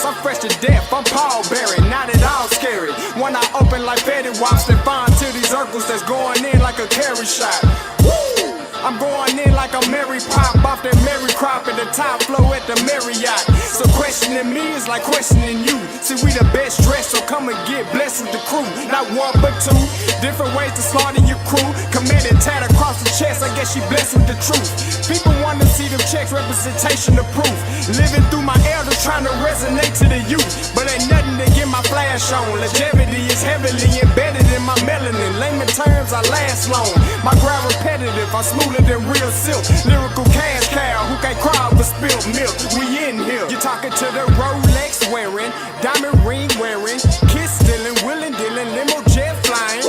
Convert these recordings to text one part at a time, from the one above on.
stress. I'm fresh to death, I'm Paul Berry, not at all scary. When I open like Fetty Wops, then find to these circles that's going in like a carry shot. Woo! I'm going in like a Mary Pop off that Mary Crop at the top flow at the Marriott. So questioning me is like questioning you. See, we the best dressed, so come and get blessed with the crew. Not one but two, different ways to slaughter your crew. Committed tat across the chest, I guess she blessed with the truth. People want to see them checks, representation of proof. Living through my elders, trying to resonate to the youth. But ain't nothing to get my flash on. Longevity is heavily embedded in my melanin. Layman terms, I last long. My grind repetitive, I'm smoother than real silk. Lyrical cash cow who can't cry over spilled milk. We in here. You're talking to the Rolex wearing, diamond ring wearing, kiss stealing, willing dealing, limo jet flying.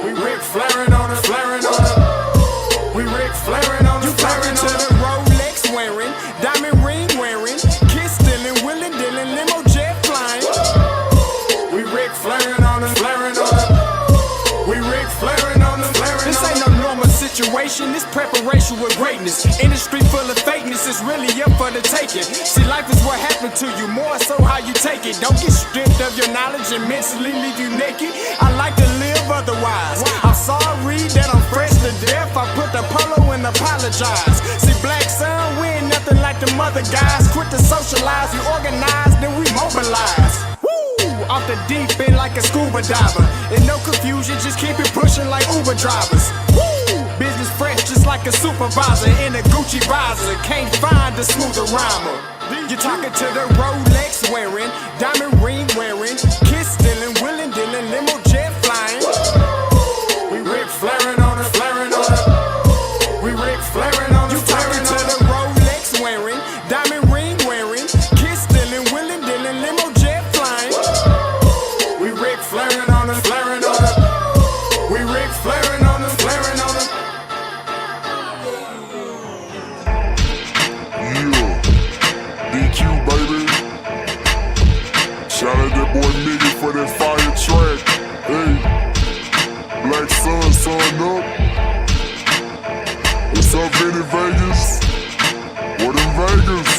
We Rick flaring on us, flaring on us. We Rick flaring on us, flaring on us. You talking to the Rolex wearing, diamond ring wearing, kiss stealing, willing dealing, limo jet flying. We Rick flaring on us, flaring on us. We Rick flaring on us, flaring on us. This ain't no normal situation, this preparation with greatness. Industry full of fakeness, it's really up for the taking. See, life is what happened to you, more so how you take it. Don't get stripped of your knowledge and mentally leave you naked. I like to live otherwise. I'm sorry that I'm fresh to death. I put the polo and apologize. See, Black Sun, we ain't nothing like the mother guys. Quit to socialize, we organize, then we mobilize. Off the deep end like a scuba diver. And no confusion, just keep it pushing like Uber drivers. Woo! Business fresh just like a supervisor in a Gucci visor. Can't find a smoother rhymer. You're talking to the Rolex wearing, diamond ring wearing, kiss stealing, willing dealing, limo jet flying. We Rick flaring on us, flaring on us. We Rick flaring on us. You talking to the Rolex wearing, diamond ring wearing, kiss stealing, willing dealing, limo jet flying. We Rick flaring on us, flaring on us. We Rick flaring on us, flaring on us. Yeah, DQ baby. Shout out that boy Nigga for that fire track. Hey, Black Sun, sun up. What's up, Vinny Vegas? What in Vegas?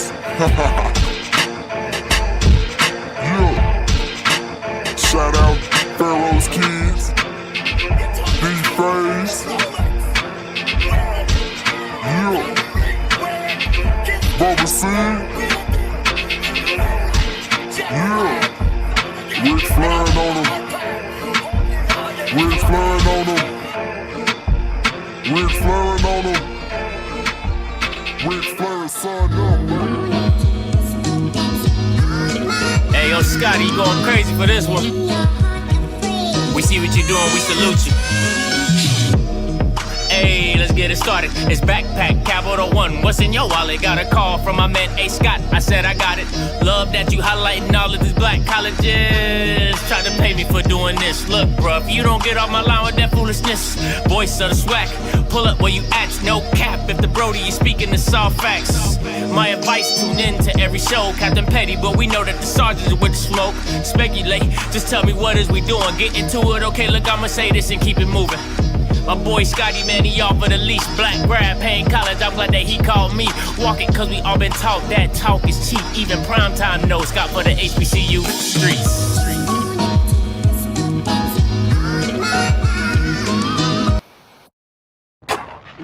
Yeah. Shout out Pharaoh's Kids, D-Phase, yeah, Bubba C, yeah, Rick flaring on them, Rick flaring on them, Rick flaring on them, Rick flaring son up. Hey, yo, Scotty, you going crazy for this one. We see what you're doing, we salute you. Hey, let's get it started. It's Backpack Capital One. What's in your wallet? Got a call from my man A. Scott. I said I got it. Love that you highlighting all of these black colleges. Try to pay me for doing this. Look, bruh, if you don't get off my line with that foolishness, voice of the swag, pull up where you at, no cap. If the Brody is speaking the soft facts, my advice, tune in to every show. Captain Petty, but we know that the sergeants are with the smoke. Speculate, just tell me what is we doing. Get into it, okay, look, I'ma say this and keep it moving. My boy Scotty, man, he off of the leash. Black grad, paying college, I'm glad that he called me. Walk it, cause we all been taught that talk is cheap. Even primetime knows Scott for the HBCU streets.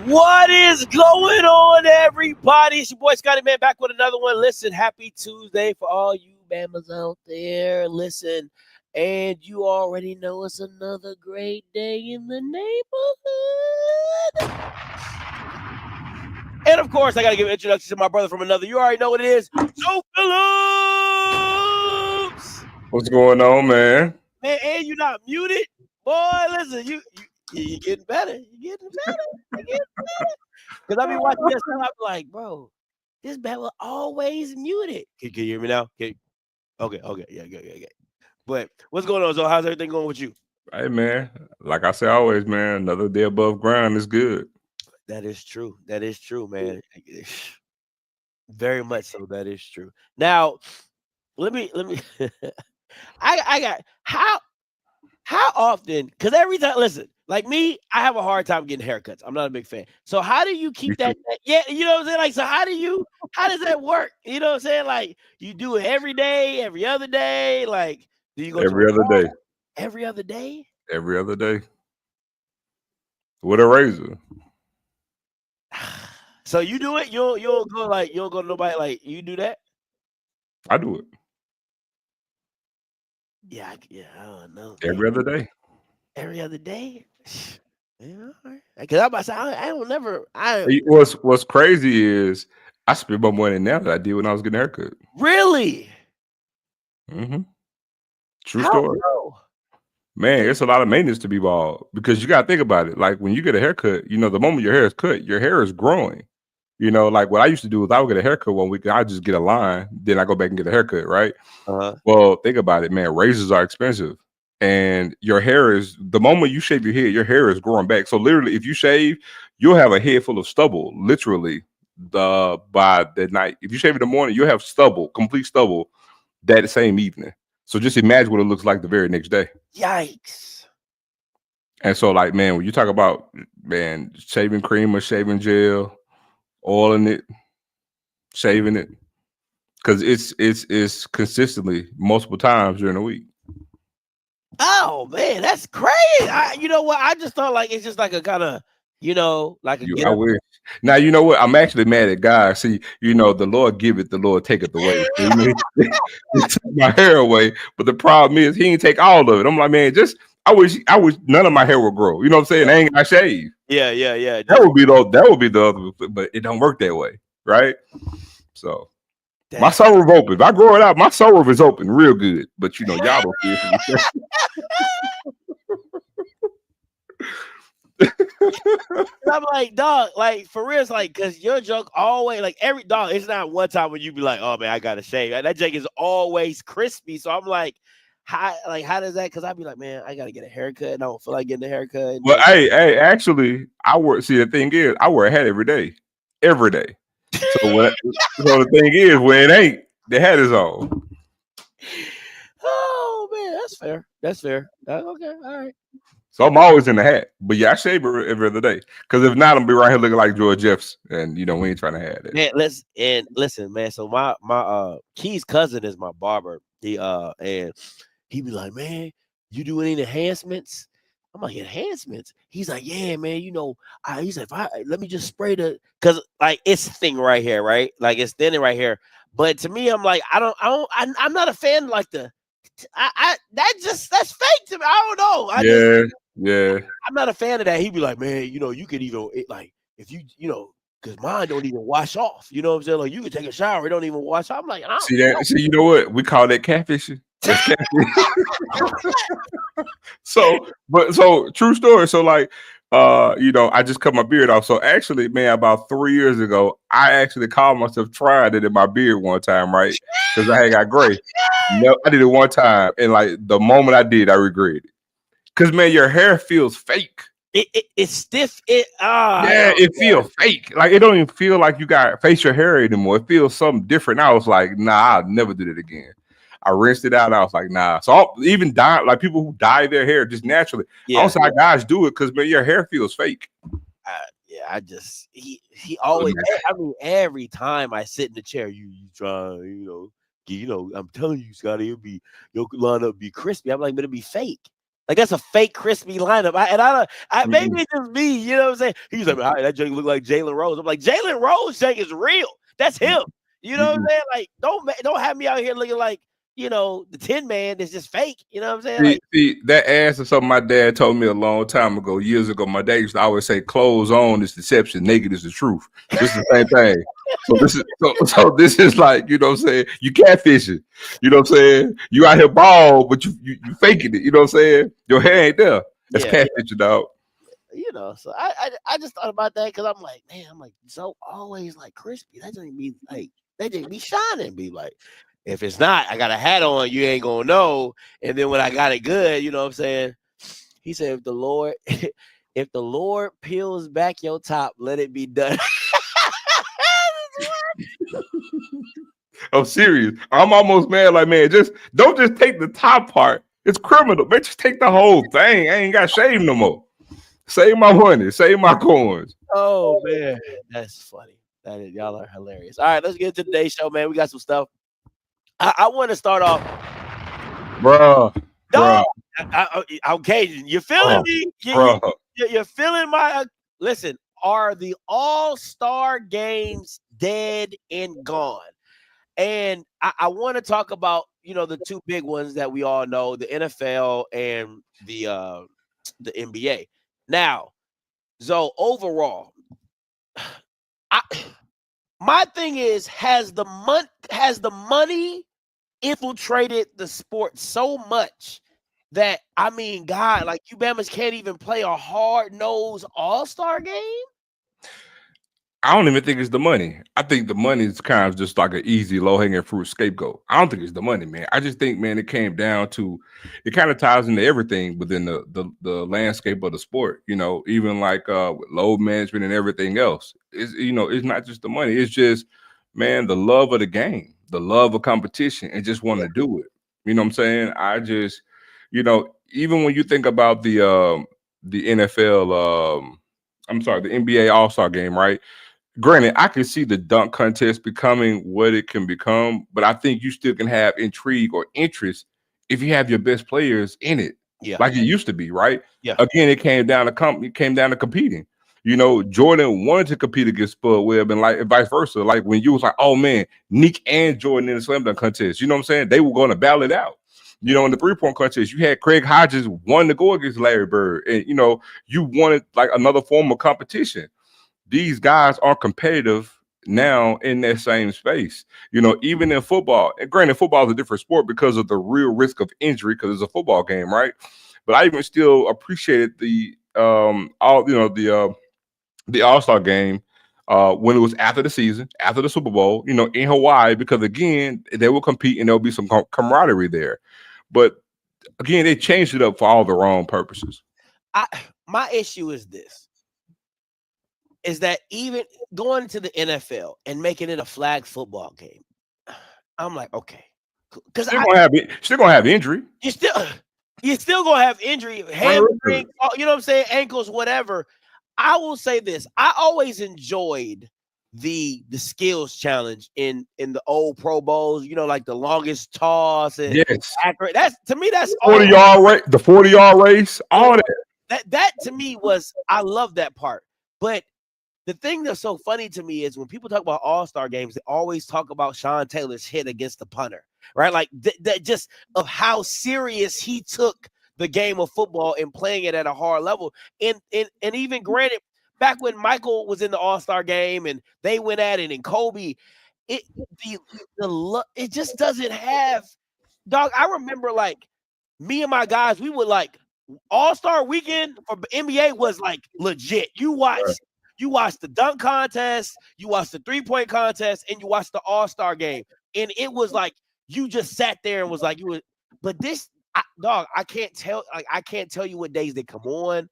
What is going on, everybody? It's your boy Scotty, man, back with another one. Listen, happy Tuesday for all you Bamas out there. Listen, and you already know it's another great day in the neighborhood. And of course, I got to give an introduction to my brother from another. You already know what it is. Joe Phillips. What's going on, man? Man, and you're not muted. Boy, listen, you're getting better. You're getting better. Because I be watching this and I'm like, bro, this bat was always muted. Can you hear me now? Okay, yeah, good. But what's going on, Zoe? How's everything going with you? Hey, man. Like I say always, man, another day above ground is good. That is true. That is true, man. Very much so. That is true. Now, let me. I got how often? Because every time, listen, Like me, I have a hard time getting haircuts. I'm not a big fan. So how do you keep that? Yeah, you know what I'm saying? Like, so how does that work? You know what I'm saying? Like, you do it every day, every other day. Like, do you go every other day? Every other day? Every other day. With a razor. So you do it? You don't go to nobody like you do that? I do it. Yeah, I don't know. Every other day. Every other day? Yeah, because I'm about to say I don't never. What's crazy is I spend more money now than I did when I was getting a haircut. Really? Mm-hmm. True How story. so? Man, it's a lot of maintenance to be bald because you got to think about it. Like when you get a haircut, you know, the moment your hair is cut, your hair is growing. You know, like what I used to do is I would get a haircut one week, I just get a line, then I go back and get a haircut, right? Well, think about it, man. Razors are expensive, and your hair is the moment you shave your head, your hair is growing back. So literally, if you shave, you'll have a head full of stubble. Literally, by the night, if you shave in the morning, you'll have stubble, complete stubble, that same evening. So just imagine what it looks like the very next day. Yikes! And so, like, man, when you talk about man shaving cream or shaving gel, oiling it, shaving it. Because it's consistently multiple times during the week. Oh man, that's crazy. You know what? I just thought like it's just like a kind of, you know, like a I wish. Now you know what? I'm actually mad at God. See, you know, the Lord giveth, the Lord taketh away. He took my hair away, but the problem is he didn't take all of it. I'm like, man, I wish none of my hair would grow. You know what I'm saying? I ain't got shave. Yeah. That would be the other, but it don't work that way, right? So. My sunroof open. If I grow it out, my sunroof is open real good. But you know, y'all don't feel it. I'm like, dog, like for real, it's like because your joke always like every dog. It's not one time when you be like, oh man, I gotta shave. That joke is always crispy. So I'm like, how does that? Because I'd be like, man, I gotta get a haircut, and I don't feel like getting a haircut. Well, hey, actually, I work. See, the thing is, I wear a hat every day. So the thing is, when it ain't, the hat is on. Oh man, that's fair. Okay, all right. So I'm always in the hat, but yeah, I shave every other day. Because if not, I'm be right here looking like George Jeffs, and you know we ain't trying to have that. Man, listen, man. So my Key's cousin is my barber. And he be like, man, you do any enhancements? I'm like, enhancements? He's like, yeah, man, you know, he's like, let me just spray because like it's thing right here, right? Like it's thinning right here. But to me, I'm like, I'm not a fan of like that's fake to me. I don't know. Yeah. I'm not a fan of that. He'd be like, man, you know, you could even like if you know, because mine don't even wash off. You know what I'm saying? Like you can take a shower, it don't even wash off. I'm like, see, you know what? We call that catfishing. So true story. So like you know, I just cut my beard off. So actually, man, about 3 years ago, I actually called myself trying it in my beard one time, right? Because I had got gray. No, I did it one time, and like the moment I did, I regretted it. Because man, your hair feels fake. It's stiff. It feels fake. Like it don't even feel like you got facial hair anymore. It feels something different. I was like, nah, I'll never do that again. I rinsed it out. And I was like, nah. So even dye, like people who dye their hair just naturally. I don't see how guys do it because man, your hair feels fake. He always. I mean, every time I sit in the chair, you try, you know, I'm telling you, Scotty, your lineup be crispy. I'm like, but it'll be fake. Like that's a fake crispy lineup. Maybe it's just me. You know what I'm saying? He's like, all right, that Jake look like Jalen Rose. I'm like, Jalen Rose Jake is real. That's him. You know what I'm saying? Like, don't have me out here looking like, you know, the Tin Man is just fake. You know what I'm saying? See, that ass is something my dad told me a long time ago, years ago. My dad used to always say, clothes on is deception, naked is the truth. This is the same thing. So this is like, you know what I'm saying? You catfishing. You know what I'm saying? You out here bald, but you faking it. You know what I'm saying? Your hair ain't there. That's catfishing, dog. You know, so I just thought about that because I'm like, man, so always like crispy. That just be like, that just be shining. Be like, if it's not, I got a hat on, you ain't gonna know. And then when I got it good, you know what I'm saying? He said, if the Lord peels back your top, let it be done. I'm serious. I'm almost mad. Like, man, don't just take the top part. It's criminal. Man, just take the whole thing. I ain't got shave no more. Save my money. Save my coins. Oh man, that's funny. That is, y'all are hilarious. All right, let's get to today's show, man. We got some stuff. I want to start off, Bruh. dog. Bruh. Okay, you feeling me? Bruh. You're feeling my. Listen, are the All-Star games dead and gone? And I want to talk about, the two big ones that we all know, the NFL and the NBA. Now, so overall, my thing is, has the money infiltrated the sport so much that, I mean, God, like, you Bamas can't even play a hard-nosed All-Star game? I don't even think it's the money. I think the money is kind of just like an easy, low-hanging fruit scapegoat. I don't think it's the money, man. I just think, man, it came down to, it kind of ties into everything within the landscape of the sport. Even like with load management and everything else. It's not just the money. It's just, man, the love of the game, the love of competition, and just want to do it. You know what I'm saying? I just, even when you think about the NFL, I'm sorry, the NBA All-Star game, right? Granted, I can see the dunk contest becoming what it can become, but I think you still can have intrigue or interest if you have your best players in it, like it used to be, right? Yeah. Again, it came down to competing. Jordan wanted to compete against Spud Webb and vice versa. Like when you was like, oh man, Nick and Jordan in the slam dunk contest, you know what I'm saying? They were going to battle it out. In the 3-point contest, you had Craig Hodges wanting to go against Larry Bird, and you wanted like another form of competition. These guys are competitive now in that same space. Even in football, and granted, football is a different sport because of the real risk of injury because it's a football game, right? But I even still appreciated the All-Star game when it was after the season, after the Super Bowl, in Hawaii, because again, they will compete and there'll be some camaraderie there. But again, they changed it up for all the wrong purposes. My issue is this. Is that even going to the NFL and making it a flag football game? I'm like, okay, because still gonna have injury. You're still gonna have injury, hamstring, you know what I'm saying, ankles, whatever. I will say this: I always enjoyed the skills challenge in the old Pro Bowls. Like the longest toss and accurate. That's to me, that's 40-yard race, the 40-yard race, all that. That to me was, I love that part, but. The thing that's so funny to me is when people talk about All-Star games, they always talk about Sean Taylor's hit against the punter, right? Like that just of how serious he took the game of football and playing it at a hard level. And even granted, back when Michael was in the All-Star game and they went at it and Kobe, it just doesn't have, dog. I remember like me and my guys, we would like All-Star weekend for NBA was like legit. You watched the dunk contest, you watched the 3-point contest, and you watched the All-Star game. And it was like you just sat there and was like, but this dog, I can't tell you what days they come on.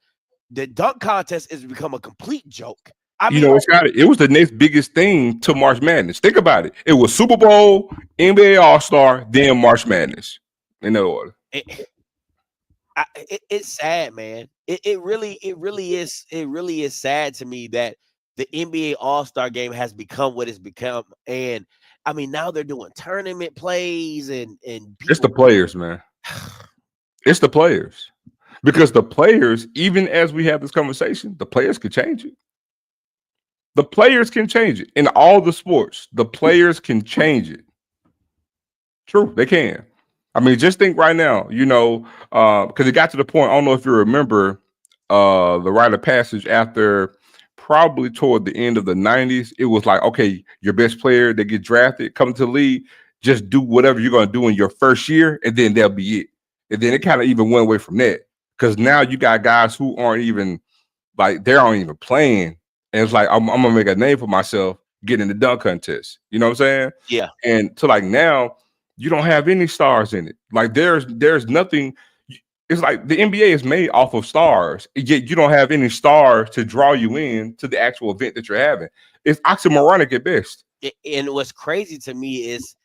The dunk contest has become a complete joke. It was the next biggest thing to March Madness. Think about it. It was Super Bowl, NBA All-Star, then March Madness. In that order. It's sad, man. It really is sad to me that the NBA All-Star game has become what it's become. And I mean, now they're doing tournament plays and it's the players, man. It's the players. Because the players, even as we have this conversation, the players could change it. The players can change it. In all the sports, the players can change it. True, they can. I mean, just think right now, because it got to the point, I don't know if you remember the rite of passage after probably toward the end of the 90s. It was like, okay, your best player, they get drafted, come to the league, just do whatever you're going to do in your first year, and then that'll be it. And then it kind of even went away from that because now you got guys who aren't even, like, they aren't even playing. And it's like, I'm going to make a name for myself getting the dunk contest. You know what I'm saying? Yeah. And so, like, now, you don't have any stars in it. Like there's nothing. It's like the NBA is made off of stars, yet you don't have any stars to draw you in to the actual event that you're having. It's oxymoronic at best. And what's crazy to me is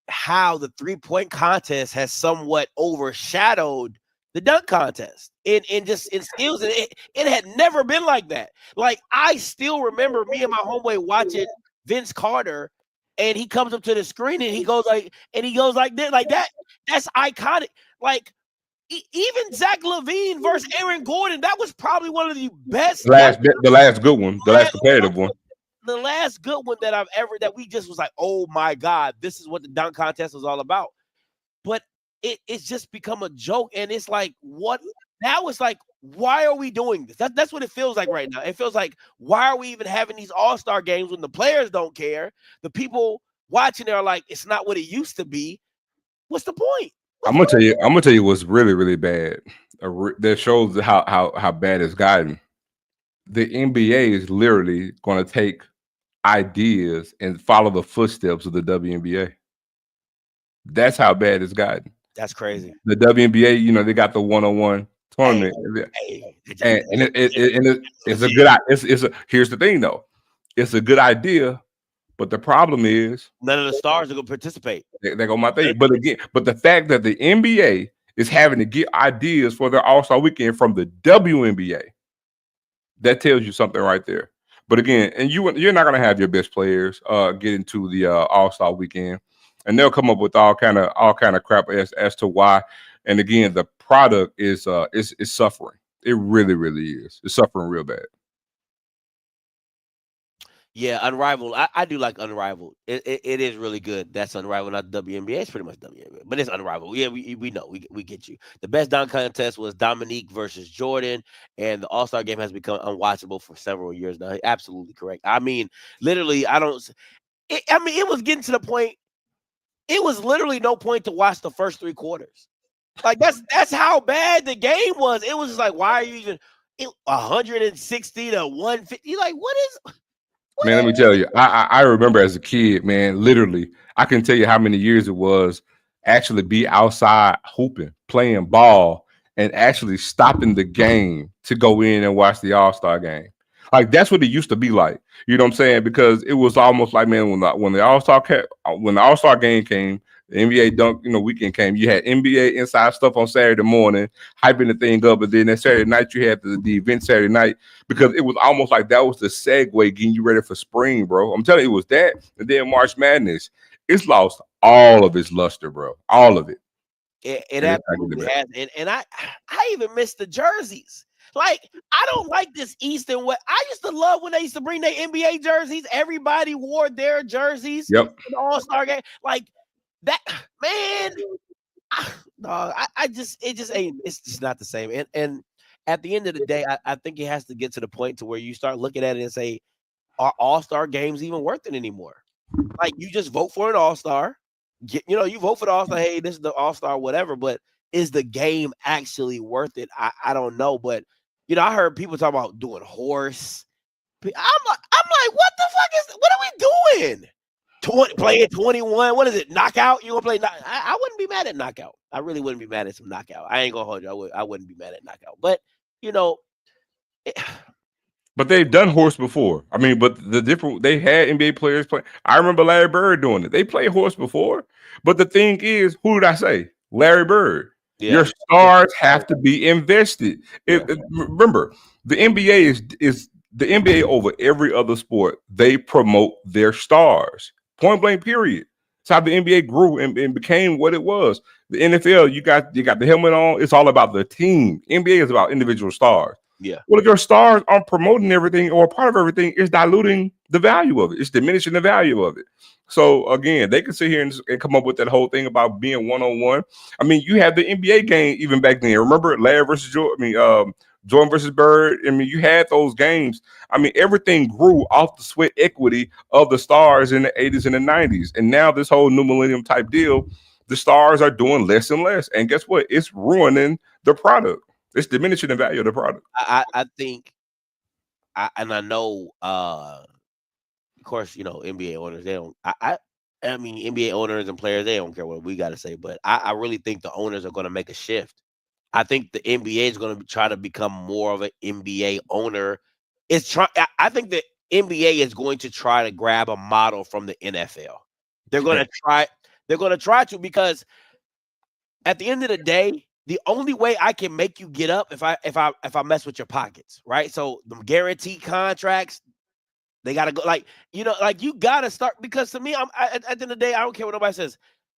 how the 3-point contest has somewhat overshadowed the dunk contest and just in skills. And it had never been like that. Like, I still remember me and my homeboy watching Vince Carter, and he comes up to the screen and he goes like this, like that. That's iconic. Like, even Zach LaVine versus Aaron Gordon, that was probably one of the best. The last good one, the last competitive one. The last good one that that we just was like, oh my God, this is what the dunk contest was all about. But it's just become a joke, and it's like, what now? It's like, why are we doing this? That's what it feels like right now. It feels like, why are we even having these all-star games when the players don't care? The people watching are like, it's not what it used to be. What's the point? I'm gonna tell you what's really, really bad. That shows how bad it's gotten. The NBA is literally going to take ideas and follow the footsteps of the WNBA. That's how bad it's gotten. That's crazy. The WNBA, you know, they got the one-on-one tournament, and it's a good. Here's the thing, though, it's a good idea, but the problem is none of the stars are going to participate. They go my thing, but the fact that the NBA is having to get ideas for their All-Star weekend from the WNBA, that tells you something right there. But again, and you're not going to have your best players get into the All-Star weekend, and they'll come up with all kind of crap as to why. And again, the product is suffering. It really, really is. It's suffering real bad. Yeah, Unrivaled. I do like Unrivaled. It is really good. That's Unrivaled, not WNBA. It's pretty much WNBA, but it's Unrivaled. Yeah, we know. We get you. The best dunk contest was Dominique versus Jordan, and the All-Star game has become unwatchable for several years now. Absolutely correct. I mean, literally, it was getting to the point. It was literally no point to watch the first 3 quarters. Like, that's how bad the game was. It was just like, why are you even 160 to 150? Like, what is? Man, let me tell you, I remember as a kid, man, literally, I can tell you how many years it was actually be outside hooping, playing ball, and actually stopping the game to go in and watch the All-Star game. Like, that's what it used to be like. You know what I'm saying? Because it was almost like, man, when the All-Star game came, the NBA dunk, weekend came, you had NBA inside stuff on Saturday morning, hyping the thing up, but then that Saturday night you had the event Saturday night, because it was almost like that was the segue getting you ready for spring, bro. I'm telling you, it was that. And then March Madness, it's lost all of its luster, bro. All of it. It absolutely has. And I even miss the jerseys. Like, I don't like this East and West. I used to love when they used to bring their NBA jerseys. Everybody wore their jerseys. Yep. In the All-Star game. Like, that, man, it just ain't, it's just not the same. And at the end of the day, I think it has to get to the point to where you start looking at it and say, are All-Star games even worth it anymore? Like, you just vote for an All-Star. You vote for the All-Star, hey, this is the All-Star, whatever, but is the game actually worth it? I don't know, but I heard people talk about doing horse. I'm like, what the fuck what are we doing? Playing 21. What is it? Knockout? You gonna play? I wouldn't be mad at knockout. I really wouldn't be mad at some knockout. I ain't gonna hold you. I wouldn't be mad at knockout. But but they've done horse before. I mean, but they had NBA players play. I remember Larry Bird doing it. They played horse before. But the thing is, who did I say? Larry Bird. Yeah. Your stars have to be invested. Remember, the NBA is the NBA over every other sport. They promote their stars. Point blank, period. It's how the NBA grew and became what it was. The NFL, you got the helmet on. It's all about the team. NBA is about individual stars. Yeah. Well, if your stars aren't promoting everything or part of everything, it's diluting the value of it. It's diminishing the value of it. So again, they can sit here and come up with that whole thing about being one-on-one. I mean, you had the NBA game even back then. Remember Larry versus Jordan? Jordan versus Bird. I mean, you had those games. I mean, everything grew off the sweat equity of the stars in the 80s and the 90s. And now this whole new millennium type deal, the stars are doing less and less. And guess what? It's ruining the product. It's diminishing the value of the product. I think, and I know, of course, NBA owners, they don't, I mean, NBA owners and players, they don't care what we got to say. But I really think the owners are going to make a shift. I think the NBA is going to try to become more of an NBA owner. I think the NBA is going to try to grab a model from the NFL. They're going to try. They're going to try to, because at the end of the day, the only way I can make you get up if I mess with your pockets, right? So the guaranteed contracts, they gotta go. Like, you know, like you gotta start, because to me, at the end of the day, I don't care what nobody says,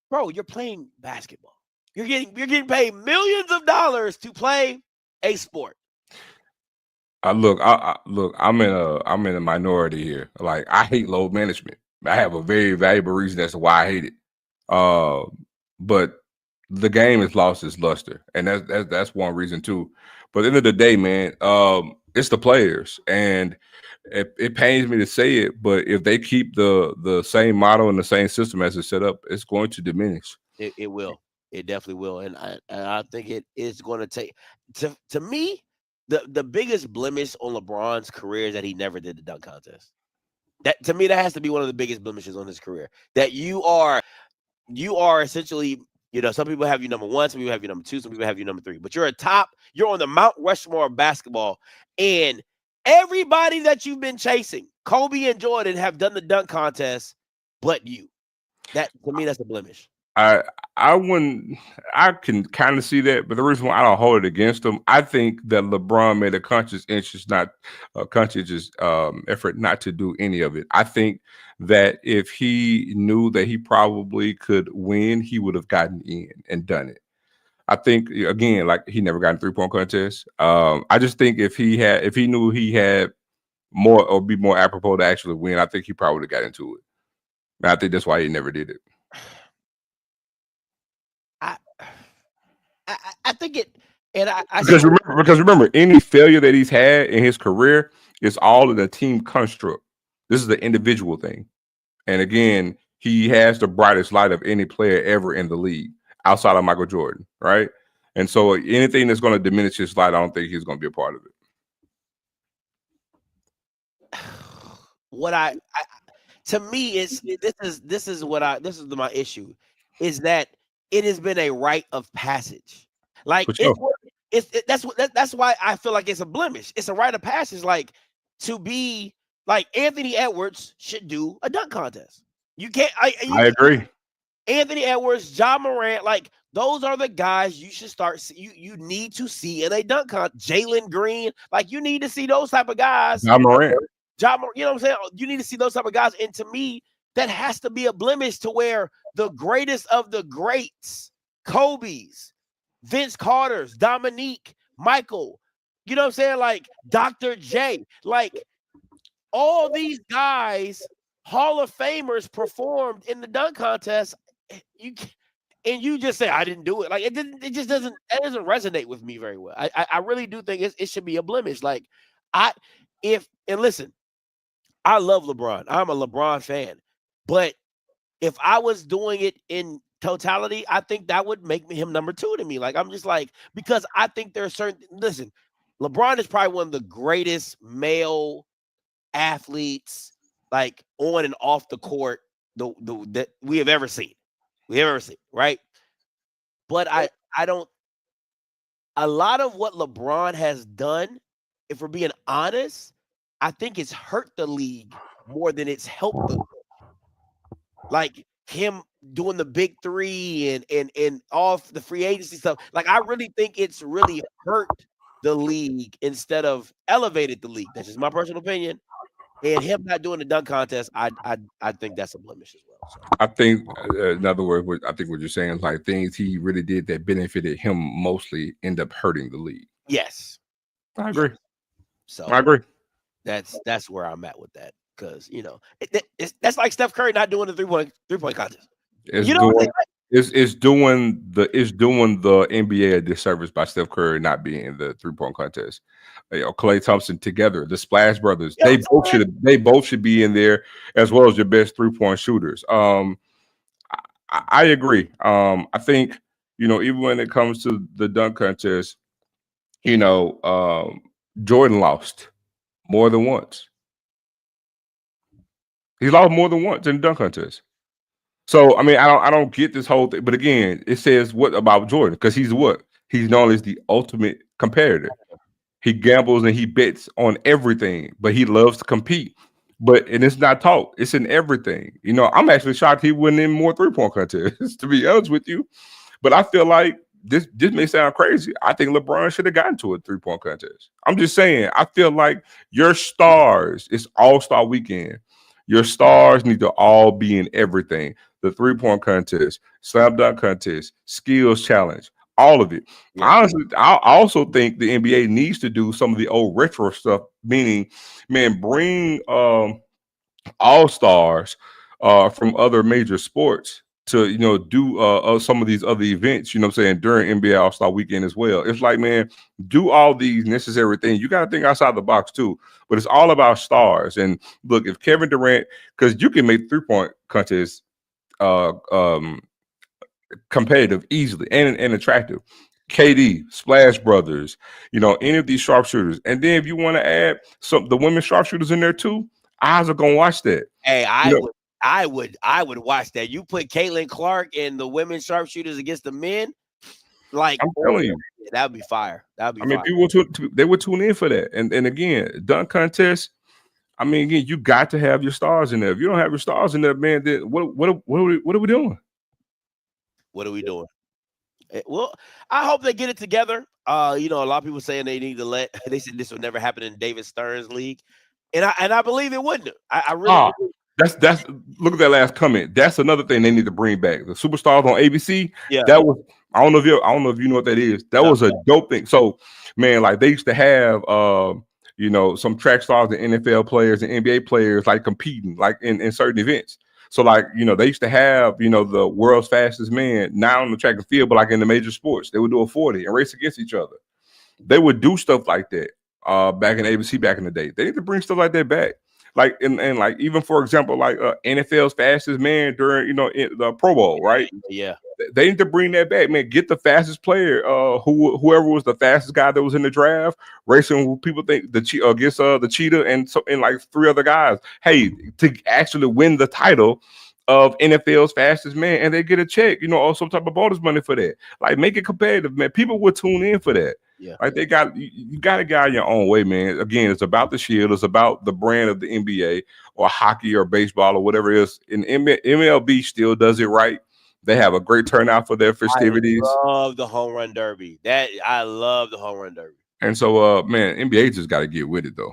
bro. You're playing basketball. You're getting paid millions of dollars to play a sport. Look, I'm in a minority here. Like, I hate load management. I have a very valuable reason as to why I hate it. But the game has lost its luster, and that's one reason too. But at the end of the day, man, it's the players, and it pains me to say it, but if they keep the same model and the same system as it's set up, it's going to diminish. It will. It definitely will, and I think it is going to take. To me, the biggest blemish on LeBron's career is that he never did the dunk contest. That, to me, that has to be one of the biggest blemishes on his career. That you are essentially, you know, some people have you number 1, some people have you number 2, some people have you number 3, but you're you're on the Mount Rushmore of basketball, and everybody that you've been chasing, Kobe and Jordan, have done the dunk contest, but you. That, to me, that's a blemish. I can kind of see that, but the reason why I don't hold it against him, I think that LeBron made a conscious effort not to do any of it. I think that if he knew that he probably could win, he would have gotten in and done it. I think, again, like, he never got in 3-point contest. I just think if he knew he had more, or be more apropos to actually win, I think he probably would have got into it. And I think that's why he never did it. I think it, and because remember, any failure that he's had in his career is all in the team construct. This is the individual thing, and again, he has the brightest light of any player ever in the league outside of Michael Jordan, right? And so anything that's going to diminish his light, I don't think he's going to be a part of it. To me, is this is my issue, is that it has been a rite of passage. Like, that's why I feel like it's a blemish. It's a rite of passage. Like, to be like, Anthony Edwards should do a dunk contest. You can't. I agree. Anthony Edwards, John Morant, like, those are the guys you should start. You need to see in a dunk contest. Jalen Green, like, you need to see those type of guys. John Morant, you know what I'm saying? You need to see those type of guys. And to me, that has to be a blemish, to where the greatest of the greats, Kobe's, Vince Carter's, Dominique, Michael, you know what I'm saying? Like, Dr. J, like, all these guys, Hall of Famers, performed in the dunk contest. You just say, I didn't do it. Like, it just doesn't resonate with me very well. I really do think it should be a blemish. Like, listen, I love LeBron. I'm a LeBron fan. But if I was doing it in totality, I think that would make him number 2 to me. Like, I'm just like, because I think there are certain, listen, LeBron is probably one of the greatest male athletes, like, on and off the court, that we have ever seen. Right? But I don't, a lot of what LeBron has done, if we're being honest, I think it's hurt the league more than it's helped the league. Like, him doing the big 3 and off the free agency stuff. Like, I really think it's really hurt the league instead of elevated the league. That's just my personal opinion. And him not doing the dunk contest, I think that's a blemish as well. So. I think, in other words, I think what you're saying is, like, things he really did that benefited him mostly end up hurting the league. Yes, I agree. So I agree. That's where I'm at with that, because, you know, that's like Steph Curry not doing the three-point contest. It's doing the NBA a disservice by Steph Curry not being in the 3-point contest. Klay Thompson together, the Splash Brothers, they both should be in there, as well as your best 3-point shooters. I agree. I think, you know, even when it comes to the dunk contest, you know, Jordan lost more than once. He lost more than once in the dunk contest. So, I mean, I don't get this whole thing. But again, it says what about Jordan? Because he's what? He's known as the ultimate competitor. He gambles and he bets on everything, but he loves to compete. And it's not taught. It's in everything. You know, I'm actually shocked he wasn't in more 3-point contests, to be honest with you. But I feel like this may sound crazy. I think LeBron should have gotten to a 3-point contest. I'm just saying. I feel like your stars. It's All-Star Weekend. Your stars need to all be in everything. The 3-point contest, slam dunk contest, skills challenge, all of it. Yeah. Honestly, I also think the NBA needs to do some of the old retro stuff. Meaning, man, bring all-stars from other major sports to do some of these other events, you know what I'm saying, during NBA All-Star Weekend as well. It's like, man, do all these necessary things. You got to think outside the box too, but it's all about stars. And look, if Kevin Durant, because you can make 3-point contests competitive easily and attractive. KD, Splash Brothers, any of these sharpshooters. And then if you want to add the women sharpshooters in there too, eyes are gonna watch that. Hey, I would watch that. You put Caitlin Clark and the women sharpshooters against the men, like, I'm telling you, that'd be fire. That'd be. I mean, people they would tune in for that. And again, dunk contest. I mean, again, you got to have your stars in there. If you don't have your stars in there, man, then what are we doing? What are we doing? Well, I hope they get it together. A lot of people saying they need to they said this would never happen in David Stern's league. And I believe it wouldn't. I really that's look at that last comment. That's another thing they need to bring back. The Superstars on ABC. Yeah. That was I don't know if you know what that is. That was a dope thing. So, man, like they used to have some track stars and NFL players and NBA players like competing like in certain events. So like, they used to have, the world's fastest man now on the track and field, but like in the major sports, they would do a 40 and race against each other. They would do stuff like that back in ABC back in the day. They need to bring stuff like that back. Like, and like, even for example, like NFL's fastest man during, in the Pro Bowl, right? Yeah. They need to bring that back, man. Get the fastest player, whoever was the fastest guy that was in the draft, racing who people think against the cheetah and like 3 other guys. Hey, to actually win the title of NFL's fastest man, and they get a check, or some type of bonus money for that. Like, make it competitive, man. People would tune in for that. Yeah, like you got to get out your own way, man. Again, it's about the shield. It's about the brand of the NBA or hockey or baseball or whatever it is. And MLB still does it right. They have a great turnout for their festivities. I love the home run derby. I love the home run derby. And so, man, NBA just got to get with it, though.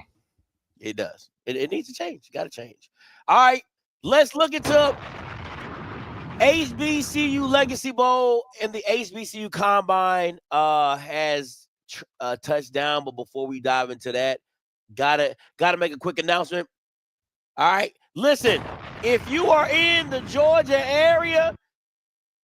It does. It needs to change. You got to change. All right, let's look into HBCU Legacy Bowl, and the HBCU Combine has touchdown. But before we dive into that, gotta make a quick announcement. All right, listen, if you are in the Georgia area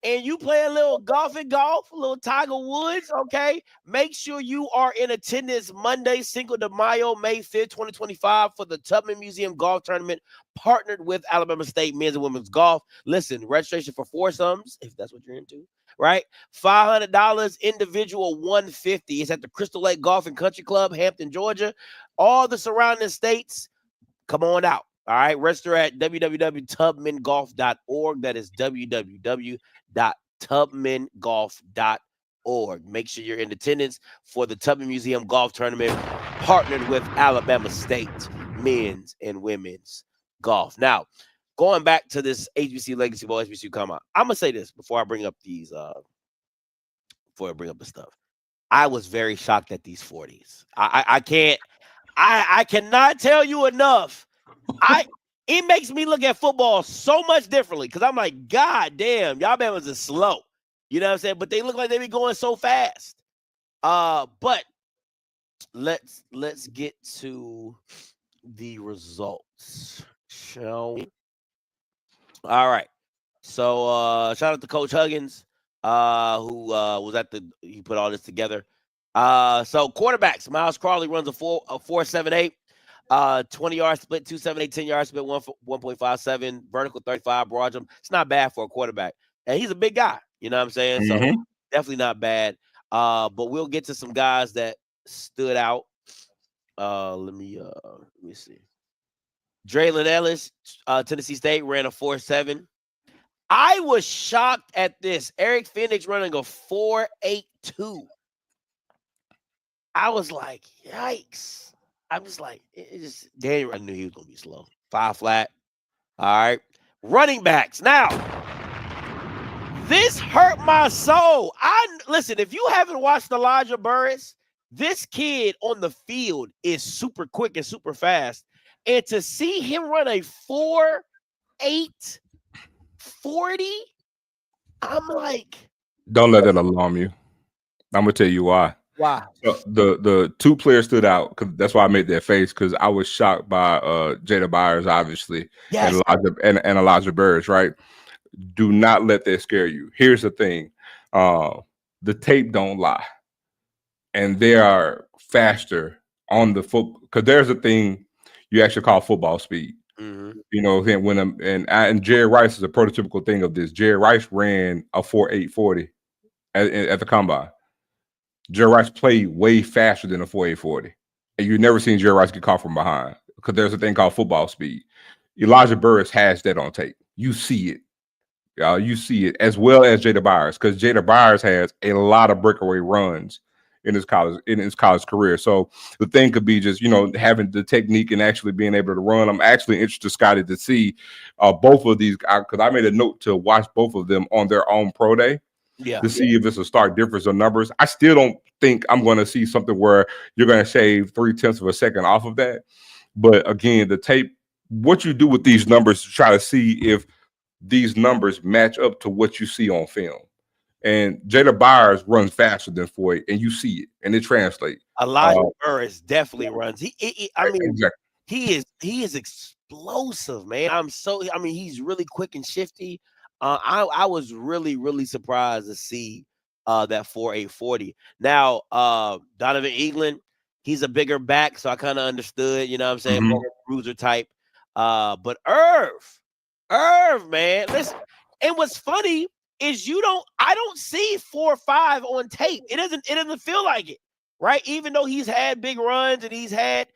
and you play a little golf, a little Tiger Woods, okay, make sure you are in attendance Monday, Cinco de Mayo, May 5th, 2025 for the Tubman Museum Golf Tournament, partnered with Alabama State Men's and Women's Golf. Listen, registration for foursomes, if that's what you're into, right? $500, individual $150. It's at the Crystal Lake Golf and Country Club, Hampton, Georgia. All the surrounding states, come on out. All right, register at www.tubmangolf.org. That is www.tubmangolf.org. Make sure you're in attendance for the Tubman Museum Golf Tournament, partnered with Alabama State Men's and Women's Golf. Now, going back to this HBC Legacy Bowl, HBCU Combine, I'm gonna say this before I bring up the stuff. I was very shocked at these 40s. I cannot tell you enough. It makes me look at football so much differently, because I'm like, God damn, y'all man was just slow. You know what I'm saying? But they look like they be going so fast. But let's get to the results, shall we? All right. So shout out to Coach Huggins, who he put all this together. So quarterbacks, Miles Crawley runs a 4.78. 20-yard split, 2.78, 10-yard split, 1.57, vertical 35, broad jump. It's not bad for a quarterback. And he's a big guy, you know what I'm saying? Mm-hmm. So definitely not bad. But we'll get to some guys that stood out. Let me see. Draylon Ellis, Tennessee State, ran a 4.7. I was shocked at this. Eric Phoenix running a 4.82. I was like, yikes. I'm just like, Daniel, I knew he was going to be slow. 5 flat. All right. Running backs. Now, This hurt my soul. Listen, if you haven't watched Elijah Burris, this kid on the field is super quick and super fast. And to see him run a 4.8 40, I'm like, Don't let that alarm you. I'm gonna tell you why. wow. So the two players stood out because that's why I made that face, because I was shocked by Jada Byers, obviously, Yes. and Elijah Burris, right? Do not let that scare you. Here's the thing. The tape don't lie. And they are faster on the foot, because there's a thing you actually call football speed. Mm-hmm. You know, and Jerry Rice is a prototypical thing of this. Jerry Rice ran a 4.8 40 at the combine. Jerry Rice played way faster than a 4.8 40. And you've never seen Jerry Rice get caught from behind, because there's a thing called football speed. Elijah Burris has that on tape. You see it. You see it, as well as Jada Byers, because Jada Byers has a lot of breakaway runs in his college career. So the thing could be just, having the technique and actually being able to run. I'm actually interested, Scotty, to see both of these, because I made a note to watch both of them on their own pro day. Yeah. To see if it's a stark difference in numbers. I still don't think I'm going to see something where you're going to shave 0.3 of a second off of that. But again, the tape, what you do with these numbers to try to see if these numbers match up to what you see on film. And Jada Byers runs faster than 4.8, and you see it, and it translates. Elijah Burris definitely runs. Exactly. He is explosive, man. He's really quick and shifty. I was really, really surprised to see that 4.8 40. Now, Donovan Eaglin, he's a bigger back, so I kind of understood, you know what I'm saying, more bruiser type. But Irv, man, listen. And what's funny is I don't see 4.5 on tape. It doesn't feel like it, right? Even though he's had big runs and he's had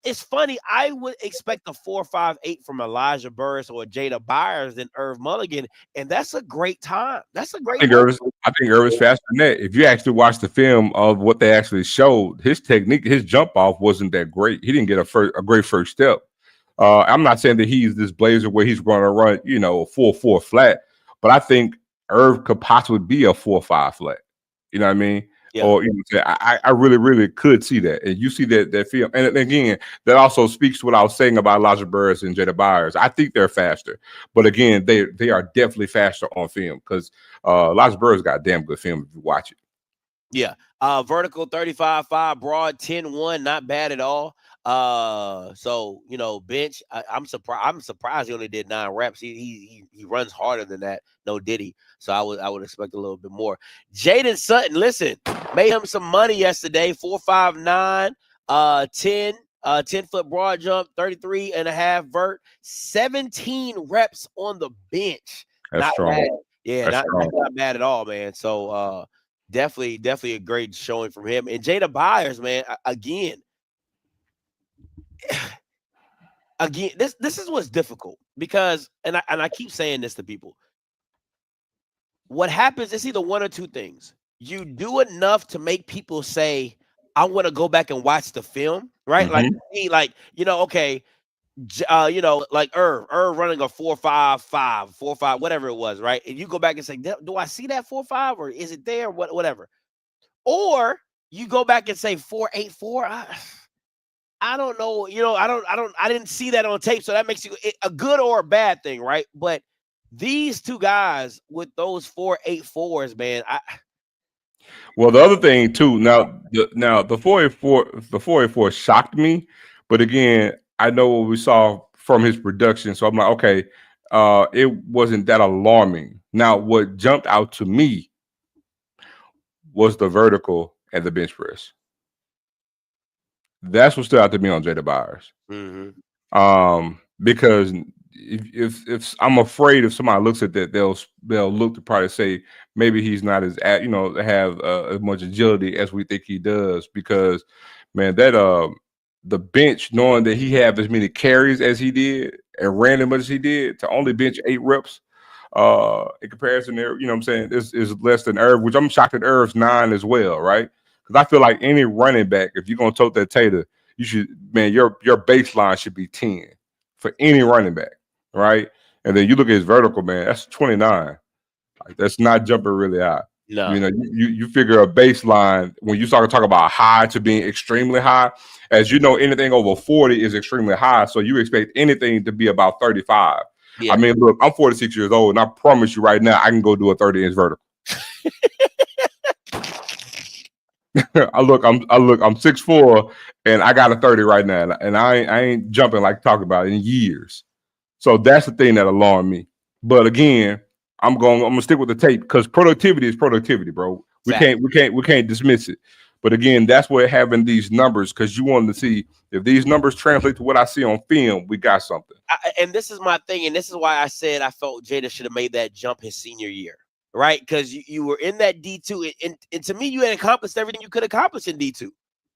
it's funny. I would expect a 4.58 from Elijah Burris or Jada Byers than Irv Mulligan, and that's a great time. That's a great. I think Irv is faster than that. If you actually watch the film of what they actually showed, his technique, his jump off wasn't that great. He didn't get a great first step. I'm not saying that he's this blazer where he's going to run, a 4.4 flat, but I think Irv could possibly be a 4.5 flat. You know what I mean? Yeah. Or I really, really could see that. And you see that film. And again, that also speaks to what I was saying about Elijah Burris and Jada Byers. I think they're faster. But again, they are definitely faster on film, because Elijah Burris got damn good film if you watch it. Yeah. Vertical 35.5, broad 10.1, not bad at all. So bench, I'm surprised he only did 9 reps. He runs harder than that. No diddy. So I would expect a little bit more. Jaden Sutton, listen, made him some money yesterday. 4.59, 10-foot broad jump, 33.5 vert, 17 reps on the bench. That's not strong. bad. Yeah, not bad at all, man. So definitely a great showing from him. And Jada Byers, man, again, this is what's difficult, because and I keep saying this to people. What happens is either one or two things. You do enough to make people say, I want to go back and watch the film, right? Okay, like Irv running a 4.55, 4.5, whatever it was, right? And you go back and say, do I see that 4.5, or is it there? Whatever. Or you go back and say 4.84. I don't know. I didn't see that on tape. So that makes you a good or a bad thing, right? But these two guys with those 4.84s, man. Well, the other thing too, now the 4.84 shocked me, but again, I know what we saw from his production, so I'm like, okay, it wasn't that alarming. Now, what jumped out to me was the vertical and the bench press. That's what stood out to me on Jada Byers. Because if I'm afraid if somebody looks at that, they'll look to probably say maybe he's not as have as much agility as we think he does, because man, that the bench, knowing that he had as many carries as he did and ran as much as he did, to only bench 8 reps in comparison there, you know what I'm saying, is less than Irv, which I'm shocked at Irv's 9 as well, right? Because I feel like any running back, if you're gonna tote that tater, you should, man, your baseline should be 10 for any running back, right? And then you look at his vertical, man, that's 29. Like, that's not jumping really high. No. You know, you figure a baseline when you start to talk about high to being extremely high. As you know, anything over 40 is extremely high. So you expect anything to be about 35. Yeah. I mean, look, I'm 46 years old, and I promise you right now, I can go do a 30-inch vertical. I'm 6'4", and I got a 30 right now, and I ain't jumping like talking about it in years. So that's the thing that alarmed me. But again, I'm gonna stick with the tape because productivity is productivity, bro. We can't dismiss it. But again, that's where having these numbers, because you wanted to see if these numbers translate to what I see on film, we got something. And this is my thing, and this is why I said I felt Jada should have made that jump his senior year. Right, because you were in that D2, and to me, you had accomplished everything you could accomplish in D2.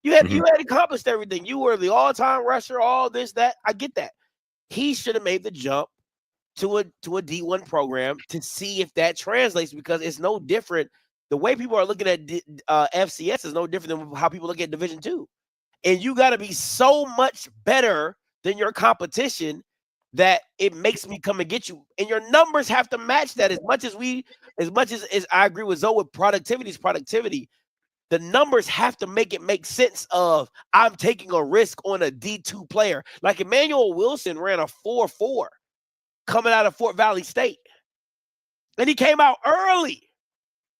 You had accomplished everything. You were the all-time rusher, all this, that. I get that. He should have made the jump to a D1 program to see if that translates, because it's no different. The way people are looking at FCS is no different than how people look at Division II. And you got to be so much better than your competition that it makes me come and get you. And your numbers have to match that. As much as I agree with Zoe with productivity is productivity, the numbers have to make sense of I'm taking a risk on a D2 player. Like Emmanuel Wilson ran a 4.4 coming out of Fort Valley State. And he came out early.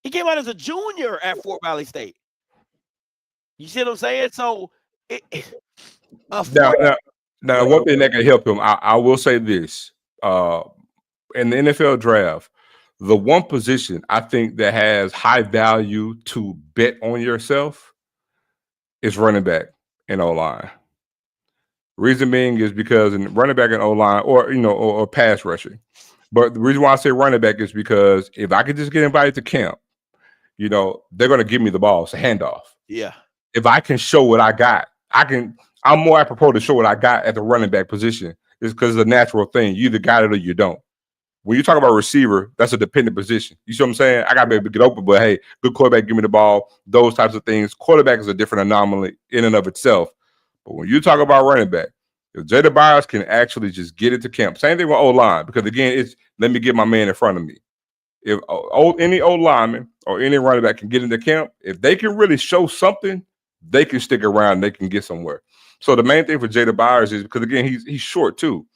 He came out as a junior at Fort Valley State. You see what I'm saying? So now, one thing that can help him, I will say this. In the NFL draft, the one position I think that has high value to bet on yourself is running back and O-line. Reason being is because in running back and O-line, or pass rushing. But the reason why I say running back is because if I could just get invited to camp, they're going to give me the ball. It's a handoff. Yeah. If I can show what I got, I'm more apropos to show what I got at the running back position. It's because it's a natural thing. You either got it or you don't. When you talk about receiver, that's a dependent position. You see what I'm saying? I got to be able to get open, but hey, good quarterback, give me the ball, those types of things. Quarterback is a different anomaly in and of itself. But when you talk about running back, if Jada Byers can actually just get it to camp, same thing with O-line, because again, it's let me get my man in front of me. If any O-lineman or any running back can get into camp, if they can really show something, they can stick around, they can get somewhere. So the main thing for Jada Byers is, because again, he's short too.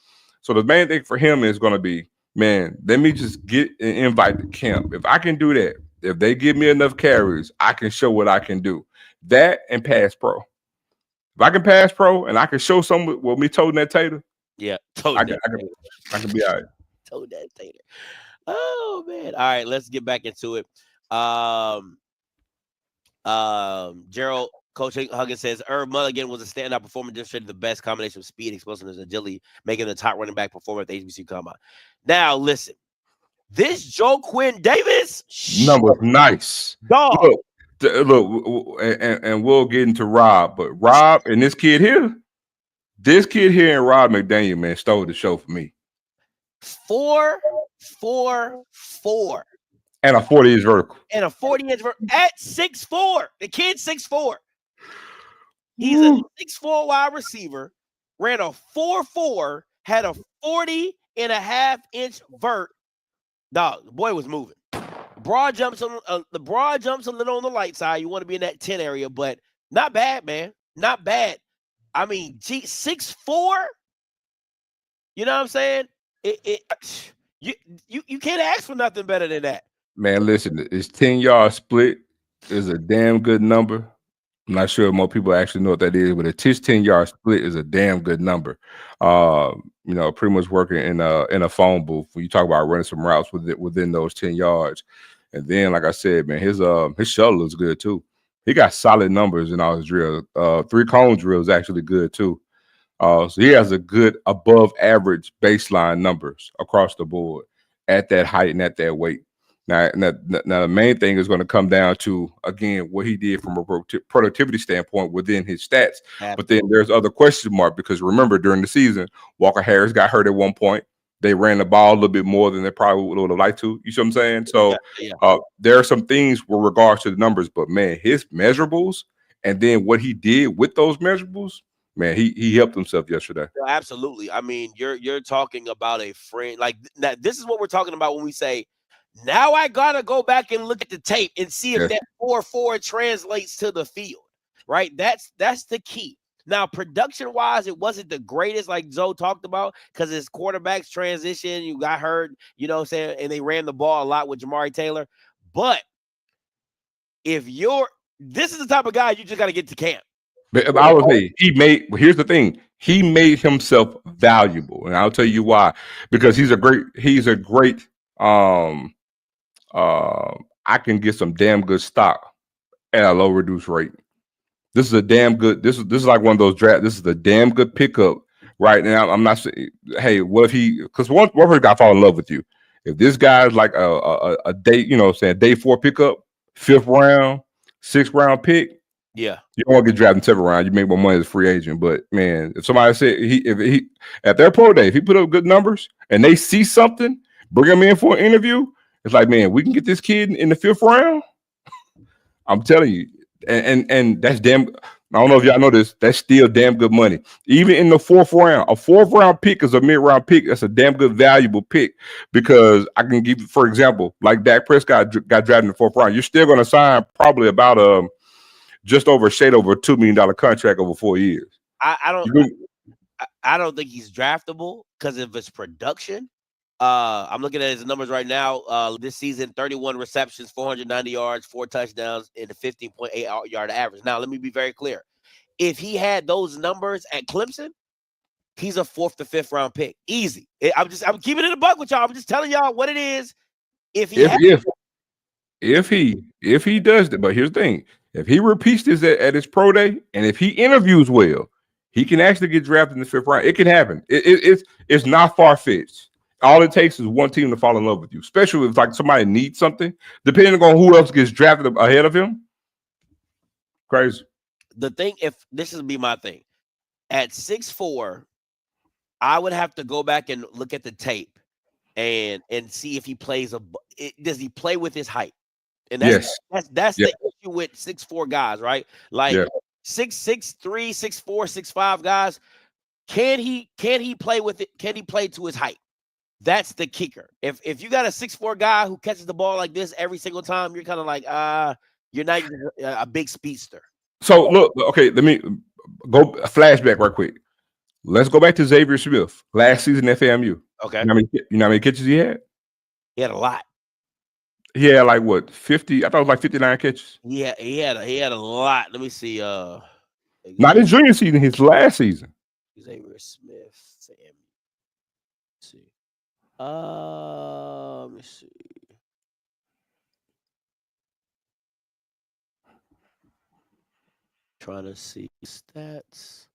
So the main thing for him is going to be, man, let me just get an invite to camp. If I can do that, if they give me enough carries, I can show what I can do. That and pass pro. If I can pass pro and I can show some with me toting that tater, yeah, I can be all right. Told that tater. Oh man! All right, let's get back into it. Gerald Coach Huggins says Herb Mulligan was a standout performer, demonstrated the best combination of speed, explosiveness, and agility, making the top running back performer at the HBCU Combine. Now, listen, this Joe Quinn Davis number nice. Dog. Look, and we'll get into Rob, but Rob and this kid here and Rob McDaniel, man, stole the show for me. 4.44. And a 40-inch vertical. And a 40-inch vertical at 6'4". The kid's 6'4". He's a 6'4" wide receiver, ran a 4.4, had a 40.5-inch vert. Dog, the boy was moving. The broad jumps a little on the light side. You want to be in that 10 area, but not bad, man. Not bad. I mean, 6'4". You know what I'm saying? You can't ask for nothing better than that. Man, listen, it's 10-yard split is a damn good number. I'm not sure if more people actually know what that is, but a 10-yard split is a damn good number. Pretty much working in a phone booth when you talk about running some routes within those 10 yards. And then, like I said, man, his shuttle looks good too. He got solid numbers in all his drills. 3-cone drill is actually good too. So he has a good above average baseline numbers across the board at that height and at that weight. Now the main thing is going to come down to, again, what he did from a productivity standpoint within his stats. Absolutely. But then there's other question mark, because remember, during the season, Walker Harris got hurt at one point. They ran the ball a little bit more than they probably would have liked to. You see what I'm saying? So there are some things with regards to the numbers, but man, his measurables and then what he did with those measurables, man, he helped himself yesterday. Absolutely. I mean, you're talking about a friend. Like, this is what we're talking about when we say Now I gotta go back and look at the tape and see if Yes. that 4-4 translates to the field, right? That's the key. Now, production-wise, it wasn't the greatest, like Joe talked about, because his quarterbacks transition, you got hurt, you know what I'm saying, and they ran the ball a lot with Jamari Taylor. But if this is the type of guy you just got to get to camp. But I would say here's the thing. He made himself valuable. And I'll tell you why. Because he's a great I can get some damn good stock at a low reduced rate. This is a damn good. This is like one of those draft. This is a damn good pickup right now. I'm not saying, hey, what if he? Because what if a guy fall in love with you? If this guy is like a day, you know, saying day 4 pickup, 5th round, 6th round pick, Yeah, you don't want to get drafted in 7th round. You make more money as a free agent. But man, if somebody said if he at their pro day, if he put up good numbers and they see something, bring him in for an interview. It's like, man, we can get this kid in the 5th round. I'm telling you. And that's damn. I don't know if y'all know this. That's still damn good money. Even in the 4th round, a 4th round pick is a mid-round pick. That's a damn good, valuable pick because I can give, for example, like Dak Prescott got drafted in the 4th round. You're still going to sign probably about just over a shade over a $2 million contract over 4 years. I don't think he's draftable because of his production. I'm looking at his numbers right now. This season, 31 receptions, 490 yards, 4 touchdowns, and a 15.8 yard average. Now, let me be very clear. If he had those numbers at Clemson, he's a 4th to 5th round pick. Easy. I'm keeping it a buck with y'all. I'm just telling y'all what it is. If he does that, but here's the thing: if he repeats this at his pro day, and if he interviews well, he can actually get drafted in the 5th round. It can happen. It's not far fetched. All it takes is one team to fall in love with you, especially if like somebody needs something. Depending on who else gets drafted ahead of him, crazy. The thing, if this would be my thing, at 6'4", I would have to go back and look at the tape and see if he plays does he play with his height? And that's the issue with 6'4" guys, right? Like 6'3", 6'4", 6'5" guys. Can he play with it? Can he play to his height? That's the kicker. If you got a 6'4" guy who catches the ball like this every single time, you're kind of like, you're not a big speedster. So look, okay, let me go a flashback right quick. Let's go back to Xavier Smith last season at FAMU. Okay, you know how many catches he had? He had a lot. He had like what 50? I thought it was like 59 catches. Yeah, he had a lot. Let me see. Not his junior season, his last season. Xavier Smith. See. Let me see. Trying to see stats.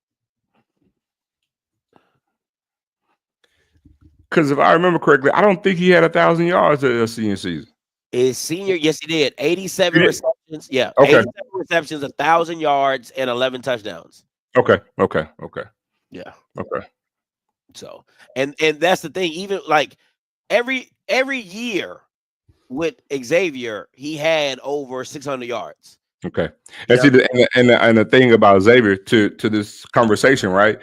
Because if I remember correctly, I don't think he had 1,000 yards at his senior season. His senior, yes, he did. 87 receptions. Yeah, okay. 87 receptions, 1,000 yards, and 11 touchdowns. Okay. Yeah. Okay. So, and that's the thing. Even like every year with Xavier, he had over 600 yards. Okay. And see, the thing about Xavier to this conversation, right?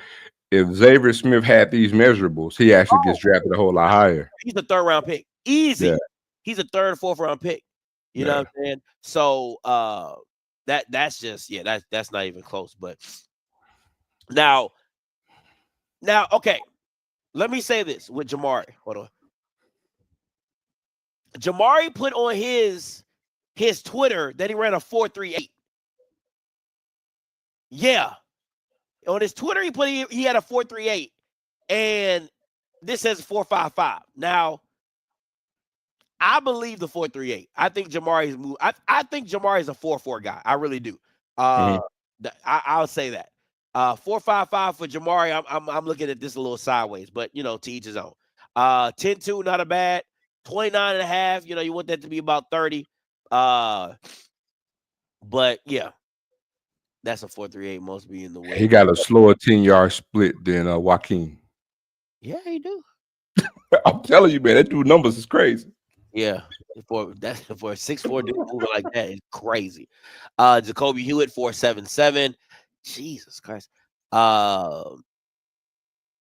If Xavier Smith had these measurables, he actually gets drafted a whole lot higher. He's a 3rd round pick. Easy. Yeah. He's a 3rd or 4th round pick. You know what I'm saying? So that's just that's not even close. But now, okay. Let me say this with Jamari. Hold on. Jamari put on his Twitter that he ran a 4.38. Yeah. On his Twitter, he had a 4.38. And this says 4.55. Now, I believe the 4.38. I think Jamari's move. I think Jamari's a 4.4 guy. I really do. I'll say that. 4.55 for Jamari. I'm looking at this a little sideways, but to each his own. 10.2, not a bad. 29.5. You want that to be about 30. But yeah, that's a 4.38. Most be in the way. He got a slower 10-yard split than Joaquin. Yeah, he do. I'm telling you, man, that dude numbers is crazy. Yeah, for a 6'4" dude moving like that is crazy. Jacoby Hewitt 4.77. Jesus Christ.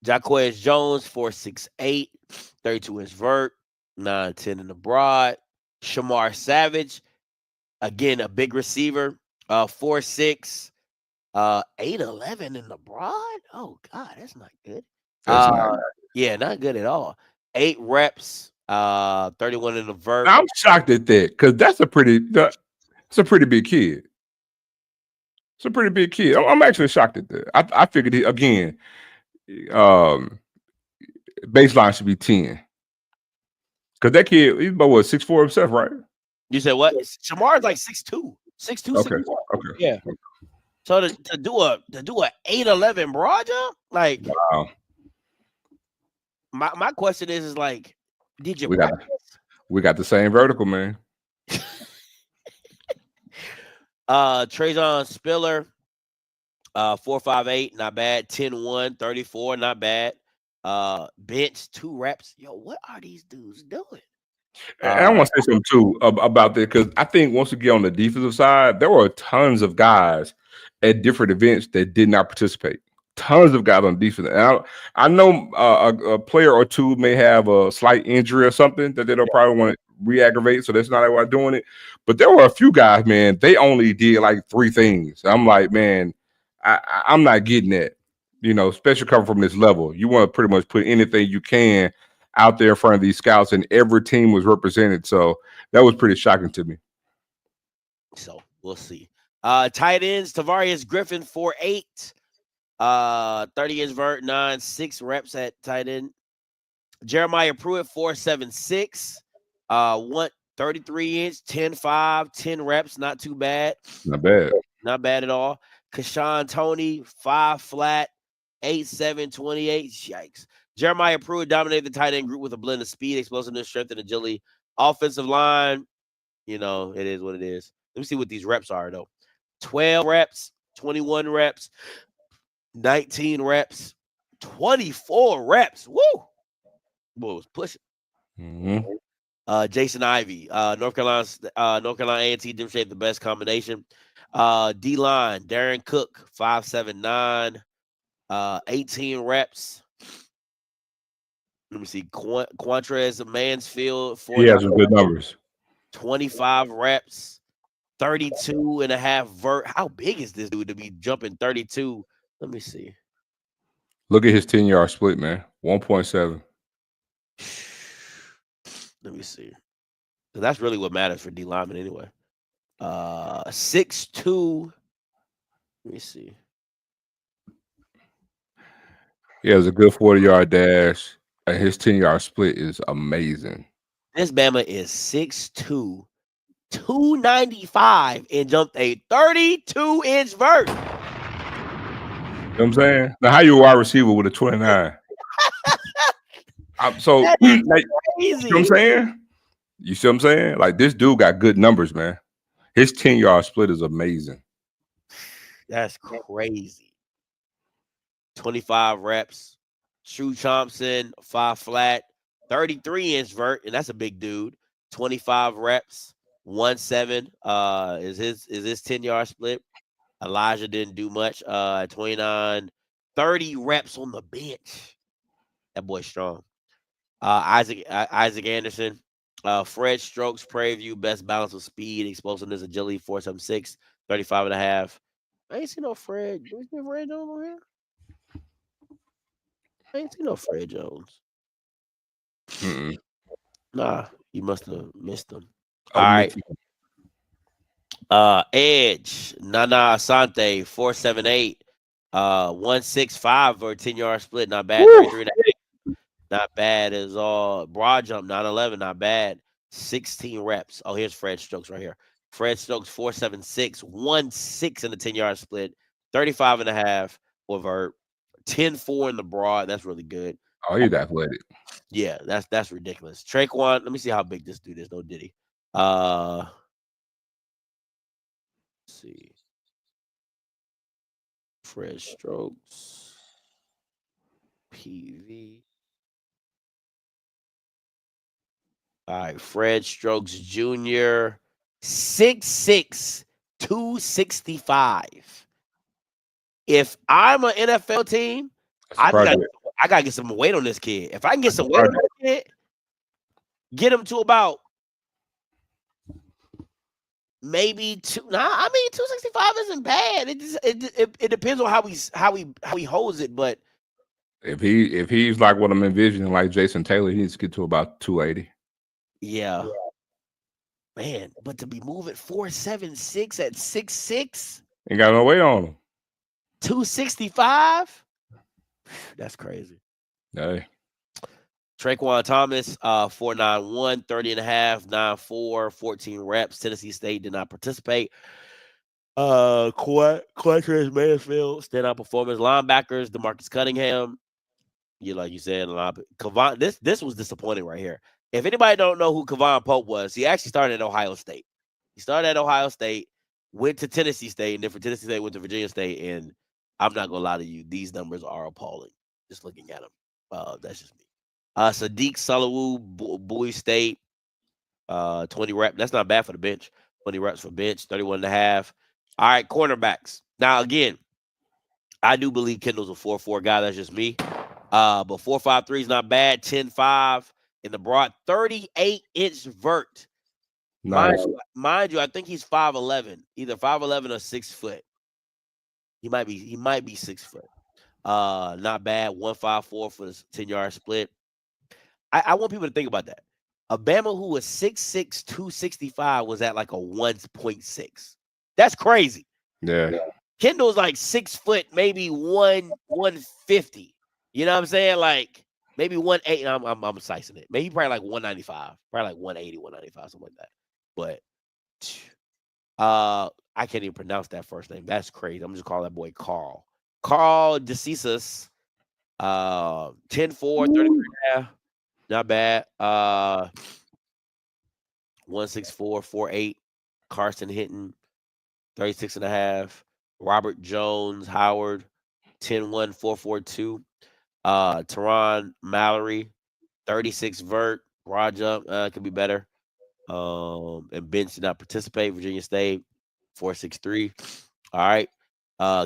Jaquez Jones 4.68. 32-inch vert. 9.10 in the broad. Shamar Savage, again, a big receiver, 4'6", 8'11" in the broad. Oh God, that's not good. That's not. Yeah, not good at all. 8 reps, 31 in the vert. I'm shocked at that because that's a pretty big kid. It's a pretty big kid. I'm actually shocked at that. I figured again, baseline should be 10. Because that kid, he's about what, 6'4" himself, right? You said what? Shamar's like 6'2", 6'2", Okay. 6'4". Okay. Yeah. So to do a 8'11" broad jump, like, wow. My question is like, did you we practice? We got the same vertical, man. Trajon Spiller, 4'5'8", not bad. 10'1", 34, not bad. Bench 2 reps. Yo, what are these dudes doing? And I want to say something too about that, because I think once you get on the defensive side, there were tons of guys at different events that did not participate. Tons of guys on defense. And I know a player or two may have a slight injury or something that they don't probably want to re-aggravate, so that's not why I'm doing it. But there were a few guys, man, they only did like 3 things. I'm like, man, I'm not getting that. You know, especially coming from this level. You want to pretty much put anything you can out there in front of these scouts, and every team was represented. So that was pretty shocking to me. So we'll see. Tight ends, Tavarius Griffin, 4'8", 30-inch vert, 9, 6 reps at tight end. Jeremiah Pruitt, 4'7", 33-inch, 10'5", 10 reps, not too bad. Not bad. Not bad at all. Kashawn Toney, 5 flat, 8'7", 28. Yikes. Jeremiah Pruitt dominated the tight end group with a blend of speed, explosiveness, strength, and agility. Offensive line, you know, it is what it is. Let me see what these reps are, though. 12 reps, 21 reps, 19 reps, 24 reps. Woo! Boy, was pushing. Mm-hmm. Jason Ivey, North Carolina A&T demonstrated the best combination. D-line, Darren Cook, 5'7", 18 reps. Let me see. Quantrez Mansfield, he has some good numbers. 25 reps, 32.5 vert. How big is this dude to be jumping 32? Let me see. Look at his 10-yard split, man. 1.7. Let me see. So that's really what matters for D lineman anyway. 6'2". Let me see. Yeah, it was a good 40-yard dash. And his 10-yard split is amazing. This Bama is 6'2", 295, and jumped a 32-inch vert. You know what I'm saying? Now, how you a wide receiver with a 29? So, like, crazy. you know what I'm saying? You see what I'm saying? Like, this dude got good numbers, man. His 10-yard split is amazing. That's crazy. 25 reps. Shrew Thompson, 5 flat, 33-inch vert, and that's a big dude. 25 reps, 1.7 is his 10-yard split. Elijah didn't do much. 29, 30 reps on the bench. That boy's strong. Isaac Anderson, Fred Stokes, Prairie View, best balance of speed, explosiveness, agility, 4.76, 35.5. I ain't seen no Fred. Do we see Fred Jones over here? I ain't seen no Fred Jones. Mm-mm. Nah, you must have missed him. All right. Edge, Nana Asante, 4'7", 165 for a 10-yard split. Not bad. 33.5. Not bad as all. Broad jump, 9'11", not bad. 16 reps. Oh, here's Fred Stokes right here. Fred Stokes, 4'7", 1.6 in the 10-yard split. 35.5 for vert. 10.4 in the broad. That's really good. Oh, he's athletic. Yeah, that's ridiculous. Traquan, let me see how big this dude is. No Diddy. Let's see. Fred Stokes. PV. All right, Fred Stokes Jr. 6'6", 265. If I'm an NFL team, I gotta get some weight on this kid. If I can get some weight on this kid, get him to about maybe two. Nah, I mean 265 isn't bad. It depends on how he holds it. But if he's like what I'm envisioning, like Jason Taylor, he needs to get to about 280. yeah, man. But to be moving 4.76 at 6'6", Ain't got no weight on him. 265. That's crazy. Hey. Traquan Thomas, 4.91, 30.5, 9.4, 14 reps. Tennessee State did not participate. Quatrez Mansfield, standout performance. Linebackers, DeMarcus Cunningham. Like you said, this was disappointing right here. If anybody don't know who Kevon Pope was, he actually started at Ohio State. He started at Ohio State, went to Tennessee State, and then from Tennessee State went to Virginia State. And I'm not gonna lie to you, these numbers are appalling. Just looking at them, that's just me. Sadiq Salawu, Bowie State, 20 reps. That's not bad for the bench. 20 reps for bench, 31.5. All right, cornerbacks. Now, again, I do believe Kendall's a 4.4 guy. That's just me. But 4.53 is not bad. 10.5 in the broad. 38-inch vert. Nice. Mind you, I think he's 5'11", either 5'11" or 6 foot. He might be 6 foot. Not bad. 1.54 for the 10-yard split. I want people to think about that. Alabama, who was 6'6", 265, was at like a 1.6. That's crazy. Yeah. Kendall's like 6 foot, maybe 150. You know what I'm saying? Like maybe 180. I'm sizing it. Maybe probably like 195, probably like 180, 195, something like that. But I can't even pronounce that first name. That's crazy. I'm just calling that boy Carl. Carl DeSean, 10.4, 30.5. Not bad. 164, 4.8. Carson Hinton, 36.5. Robert Jones Howard, 10.1, 4.42. Teron Mallory, 36 vert. Broad jump could be better. And bench did not participate. Virginia State, 4.63. All right.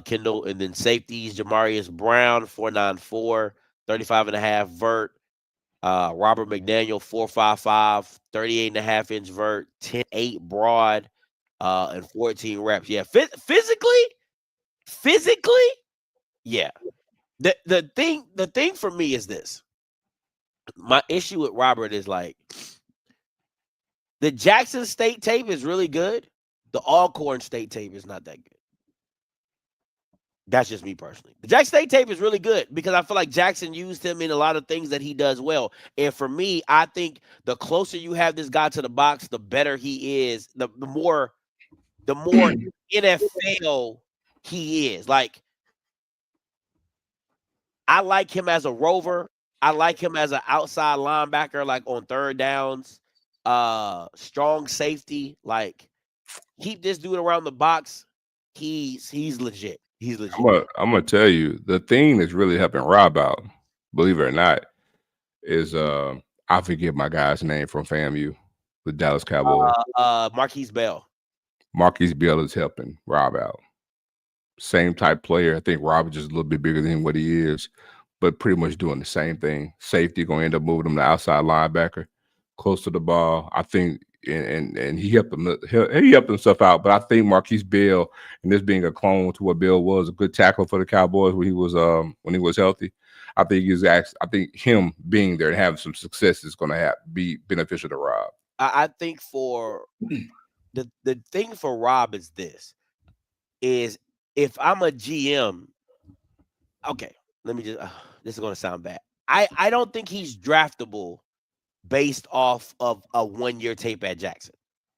Kendall, and then safeties, Jamarius Brown, 4.94, 35.5 vert. Robert McDaniel, 4.55, 38.5-inch vert, 10.8 broad, and 14 reps. Yeah, physically, yeah. The thing for me is this. My issue with Robert is like the Jackson State tape is really good. The Alcorn State tape is not that good. That's just me personally. The Jackson State tape is really good because I feel like Jackson used him in a lot of things that he does well. And for me, I think the closer you have this guy to the box, the better he is. The more NFL he is. Like, I like him as a rover. I like him as an outside linebacker, like on third downs. Strong safety. Like, keep this dude around the box. He's legit. He's legit. I'm gonna tell you the thing that's really helping Rob out, believe it or not, is I forget my guy's name from FAMU, the Dallas Cowboys. Marquise Bell. Marquise Bell is helping Rob out. Same type player. I think Rob is just a little bit bigger than what he is, but pretty much doing the same thing. Safety gonna end up moving him to outside linebacker, close to the ball. I think. And he helped himself out, but I think Marquise Bell, and this being a clone to what Bell was, a good tackle for the Cowboys when he was healthy. I think him being there and having some success is going to be beneficial to Rob. I think for the thing for Rob is this: is if I'm a GM, okay, let me just. This is going to sound bad. I don't think he's draftable based off of a 1-year tape at Jackson,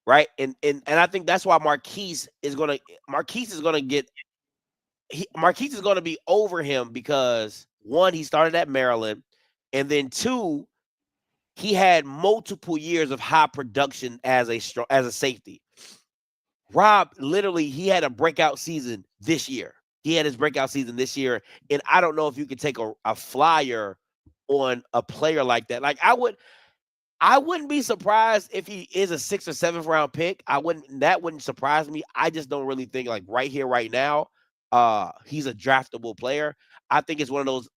right? And I think that's why Marquise is gonna be over him because 1, he started at Maryland, and then 2, he had multiple years of high production as a safety. Rob, literally, he had a breakout season this year. He had his breakout season this year, and I don't know if you could take a flyer on a player like that. Like, I wouldn't be surprised if he is a 6th or 7th round pick. That wouldn't surprise me. I just don't really think, like, right here, right now, he's a draftable player. I think it's one of those.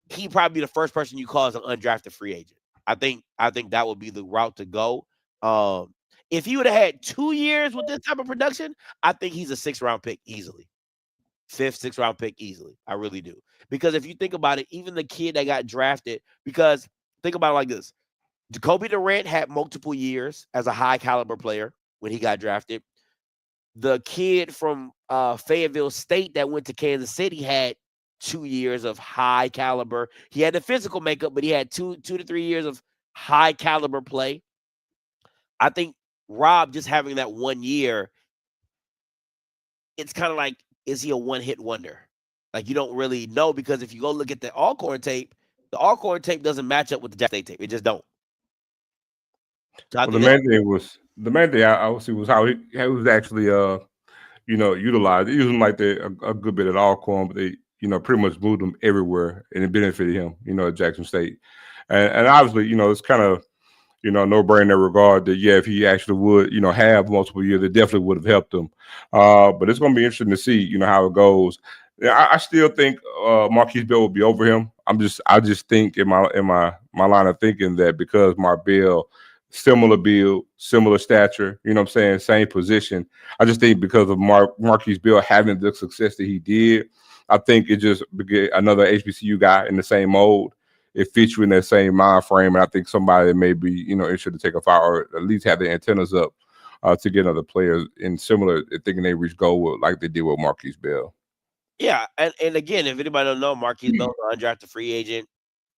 He'd probably be the first person you call as an undrafted free agent. I think that would be the route to go. If he would have had 2 years with this type of production, I think he's a 6th-round pick easily. 5th, 6th-round pick easily. I really do. Because if you think about it, even the kid that got drafted, because think about it like this. Jacoby Durant had multiple years as a high caliber player when he got drafted. The kid from Fayetteville State that went to Kansas City had 2 years of high caliber. He had the physical makeup, but he had 2 to 3 years of high caliber play. I think Rob just having that 1 year, it's kind of like, is he a one-hit wonder? Like, you don't really know, because if you go look at the Alcorn tape, the Alcorn tape doesn't match up with the Jackson State tape. It just don't. So well, the main thing I would see was how he was actually utilized. They used him like a good bit at Alcorn, but they pretty much moved him everywhere, and it benefited him. At Jackson State, and obviously it's kind of no brainer in that regard that if he actually would have multiple years, it definitely would have helped him. But it's going to be interesting to see how it goes. I still think Marquise Bell will be over him. I just think in my line of thinking that because Marbell, similar build, similar stature, what I'm saying, same position. I just think because of Marquise Bell having the success that he did, I think it just became another HBCU guy in the same mold. It fits you in that same mind frame, and I think somebody that may be interested to take a foul or at least have their antennas up to get other players in similar, thinking they reach goal like they did with Marquise Bell. Yeah, and again, if anybody don't know, Marquise Bell's an undrafted free agent.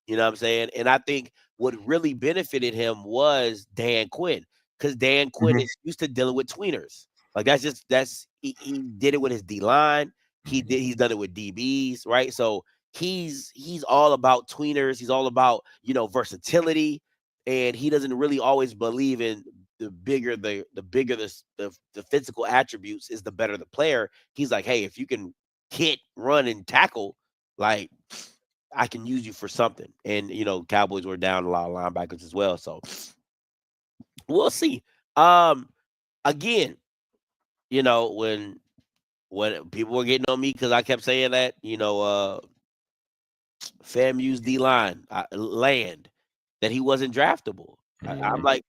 You know what I'm saying? And I think what really benefited him was Dan Quinn, because Dan Quinn is used to dealing with tweeners. Like he did it with his D line. He's done it with DBs, right? So he's all about tweeners. He's all about versatility, and he doesn't really always believe in the bigger the physical attributes is the better the player. He's like, hey, if you can hit, run, and tackle, like, I can use you for something. And Cowboys were down a lot of linebackers as well, so we'll see. Again, when people were getting on me because I kept saying that, FAMU's D-line land, that he wasn't draftable. I'm like,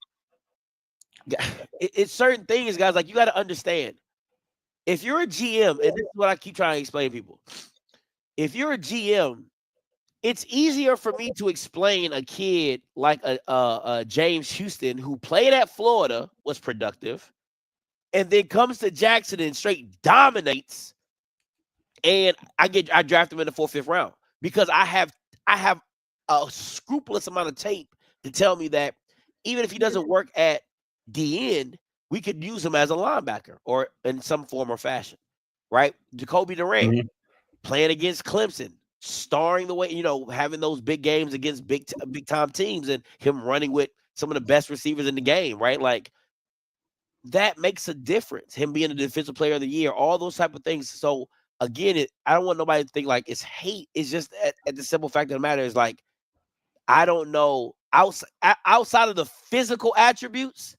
it's certain things, guys. Like, you got to understand, if you're a GM, and this is what I keep trying to explain to people. If you're a GM, it's easier for me to explain a kid like a James Houston who played at Florida, was productive, and then comes to Jackson and straight dominates, and I draft him in the 4th, 5th round, because I have a scrupulous amount of tape to tell me that even if he doesn't work at the end, we could use him as a linebacker or in some form or fashion, right? Jacoby Durant playing against Clemson, starring the way, having those big games against big time teams, and him running with some of the best receivers in the game, right? Like, that makes a difference. Him being the defensive player of the year, all those type of things. So again, I don't want nobody to think like it's hate. It's just at the simple fact of the matter is, like, I don't know, outside of the physical attributes,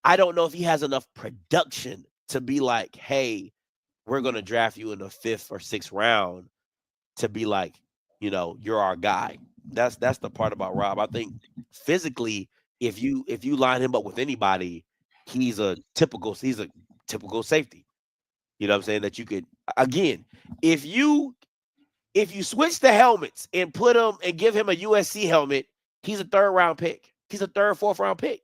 I don't know if he has enough production to be like, hey, we're going to draft you in the 5th or 6th round to be like, you're our guy. That's the part about Rob. I think physically, if you line him up with anybody, he's a typical safety. You know what I'm saying? That you could, again, if you switch the helmets and put him and give him a USC helmet, he's a 3rd round pick. He's a 3rd, 4th round pick.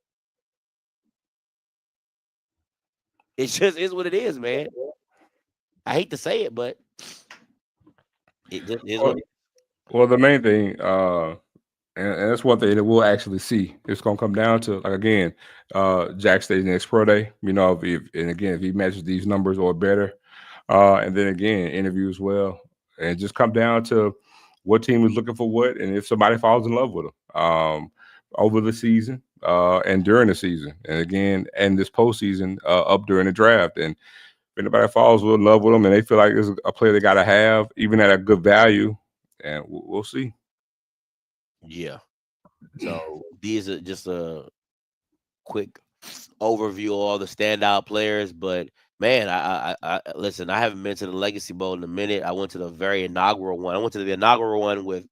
It just is what it is, man. I hate to say it, but it just is what it is. Well, the main thing, and that's one thing that we'll actually see. It's going to come down to, like, again, Jack State's next pro day. If he matches these numbers or better, and then again, interview as well, and just come down to what team is looking for what, and if somebody falls in love with him over the season and during the season, and again, and this postseason up during the draft. And if anybody falls in love with him and they feel like it's a player they got to have, even at a good value, and we'll see. Yeah. So these are just a quick overview of all the standout players, but Man, I listen. I haven't been to the Legacy Bowl in a minute. I went to the very inaugural one. I went to the inaugural one with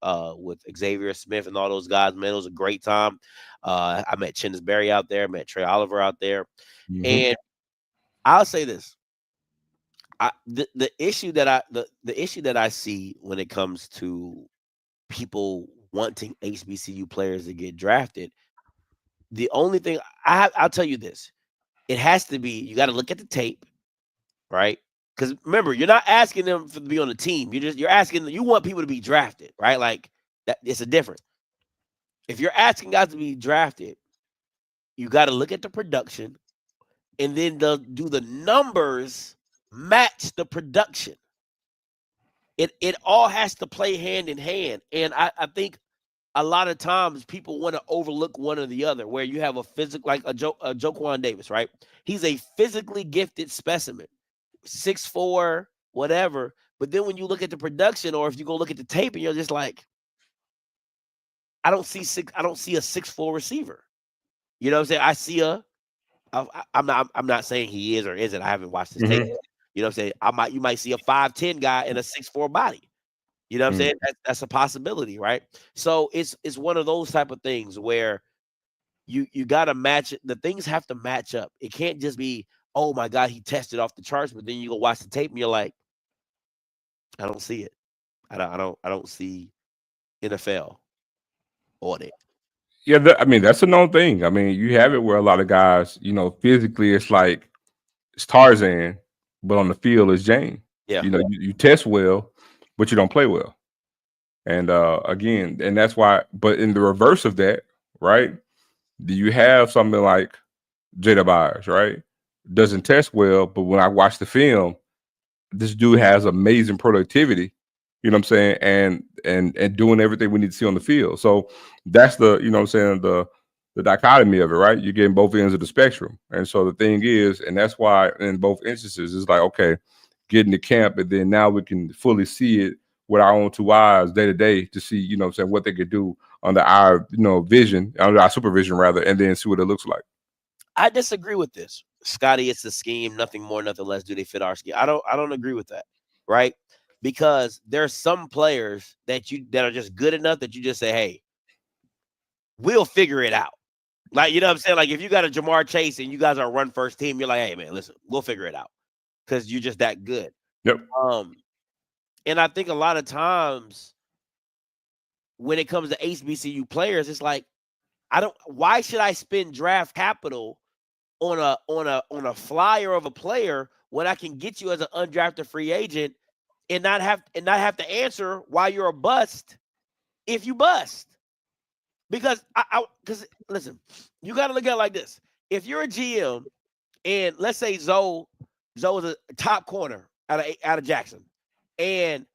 Xavier Smith and all those guys. Man, it was a great time. I met Chinnis Berry out there. Met Trey Oliver out there, and I'll say this: the issue that the issue that I see when it comes to people wanting HBCU players to get drafted, the only thing I'll tell you this: it has to be you got to look at the tape. Right? Because remember, you're not asking them to be on the team. You're asking them, you want people to be drafted, right? Like that, it's a difference. If you're asking guys to be drafted, you got to look at the production, and then do the numbers match the production. It all has to play hand in hand, and I think a lot of times people want to overlook one or the other. Where you have a physical like a Joquan Davis, right? He's a physically gifted specimen. 6'4", whatever. But then when you look at the production, or if you go look at the tape, and you're just like, I don't see a 6'4" receiver. You know what I'm saying? I see I'm not saying he is or isn't. I haven't watched his tape. You know what I'm saying? You might see a 5'10" guy in a 6'4" body. You know what I'm saying? That's a possibility, right? So it's one of those type of things where you got to match it. The things have to match up. It can't just be, oh my God, he tested off the charts, but then you go watch the tape and you're like, I don't see it. I don't see NFL on it. Yeah, I mean, that's a known thing. I mean, you have it where a lot of guys, physically it's like it's Tarzan, but on the field it's Jane. Yeah. You test well, but you don't play well. And again, and that's why, but in the reverse of that, right? Do you have something like Jada Byers, right? Doesn't test well, but when I watch the film, this dude has amazing productivity, you know what I'm saying, and doing everything we need to see on the field. So that's the, you know what I'm saying, the dichotomy of it, right? You're getting both ends of the spectrum. And so the thing is, and that's why in both instances, it's like, okay, get in the camp, and then now we can fully see it with our own two eyes day to day to see, you know what I'm saying, what they could do under our, vision, under our supervision rather, and then see what it looks like. I disagree with this. Scotty, it's a scheme, nothing more, nothing less. Do they fit our scheme? I don't agree with that, right? Because there's some players that are just good enough that you just say, hey, we'll figure it out. Like, you know what I'm saying? Like, if you got a Jamar Chase and you guys are a run first team, you're like, hey man, listen, we'll figure it out. Because you're just that good. Yep. And I think a lot of times when it comes to HBCU players, it's like, why should I spend draft capital on a flyer of a player when I can get you as an undrafted free agent and not have to answer why you're a bust if you bust? Because because listen, you got to look at it like this. If you're a GM and let's say Zoe is a top corner out of Jackson, and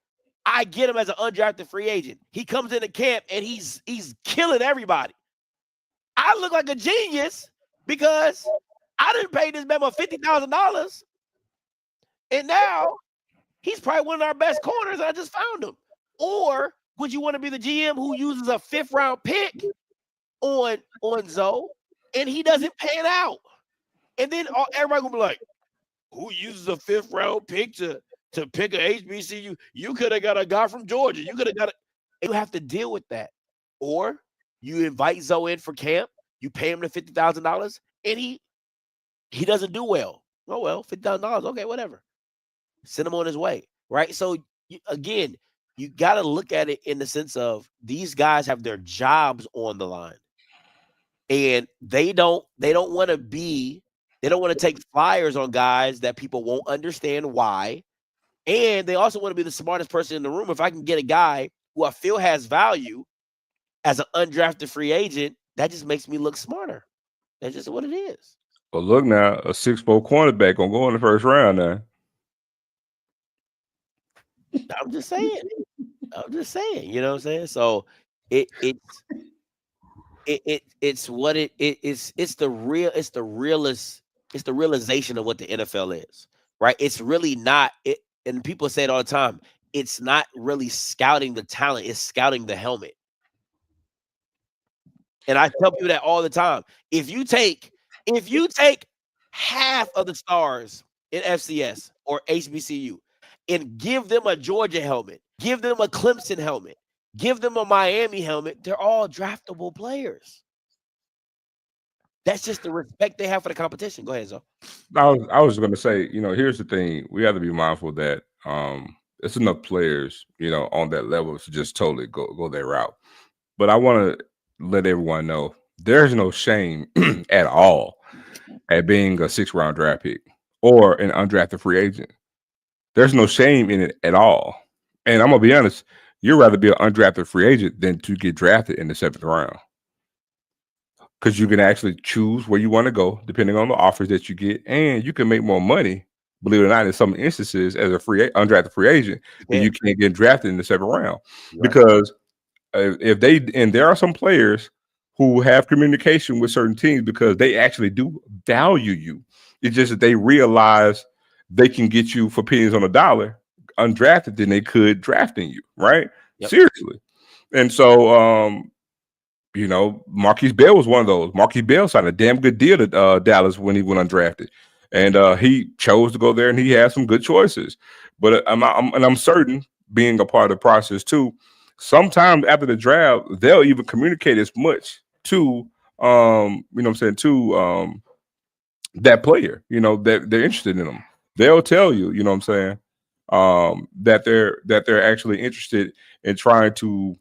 I get him as an undrafted free agent, he comes into camp and he's killing everybody. I look like a genius because I didn't pay this man $50,000, and now he's probably one of our best corners. I just found him. Or would you want to be the GM who uses a 5th round pick on Zoe and he doesn't pan out? And then everybody gonna be like, who uses a 5th round pick to pick a HBCU? You could have got a guy from Georgia. You could have got a. You have to deal with that. Or you invite Zoe in for camp, you pay him the $50,000, and he doesn't do well. Oh well, $50,000. Okay, whatever. Send him on his way, right? So again, you got to look at it in the sense of these guys have their jobs on the line, and they don't want to take flyers on guys that people won't understand why, and they also want to be the smartest person in the room. If I can get a guy who I feel has value as an undrafted free agent, that just makes me look smarter. That's just what it is. Well, look now, a 6'4" cornerback gonna go in the first round now. I'm just saying. You know what I'm saying? So it's what it is. It's the realization of what the NFL is, right? It's really not it. And people say it all the time. It's not really scouting the talent. It's scouting the helmet. And I tell people that all the time. If you take half of the stars in FCS or HBCU and give them a Georgia helmet, give them a Clemson helmet, give them a Miami helmet, they're all draftable players. That's just the respect they have for the competition. Go ahead, Zo. I was going to say, here's the thing: we have to be mindful that it's enough players, on that level to just totally go that route. But I want to let everyone know there's no shame at all at being a 6th-round draft pick or an undrafted free agent. There's no shame in it at all. And I'm gonna be honest, you'd rather be an undrafted free agent than to get drafted in the 7th round. Because you can actually choose where you want to go depending on the offers that you get, and you can make more money, believe it or not, in some instances as a undrafted free agent, and you can't get drafted in the 7th round. Right. Because there are some players who have communication with certain teams because they actually do value you. It's just that they realize they can get you for pennies on a dollar undrafted than they could drafting you, right? Yep. Seriously. And so, Marquise Bell was one of those. Marquise Bell signed a damn good deal to Dallas when he went undrafted. And he chose to go there, and he had some good choices. But I'm certain, being a part of the process too, sometimes after the draft, they'll even communicate as much to that player, that they're interested in them. They'll tell you, that they're actually interested in trying to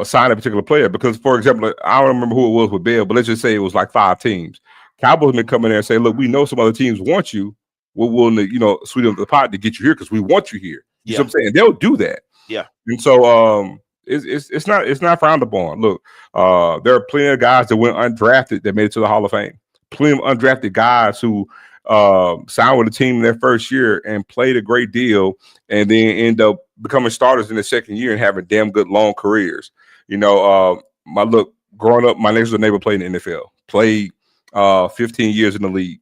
sign a particular player. Because, for example, I don't remember who it was with Bell, but let's just say it was like 5 teams. Cowboys been coming there and say, look, we know some other teams want you. We're willing to, sweeten up the pot to get you here because we want you here. You know what I'm saying? They'll do that. Yeah. And so it's not frowned upon. Look, there are plenty of guys that went undrafted that made it to the Hall of Fame. Plenty of undrafted guys who signed with a team in their first year and played a great deal and then end up becoming starters in the 2nd year and having damn good long careers. Growing up, my next door neighbor played in the NFL, played 15 years in the league,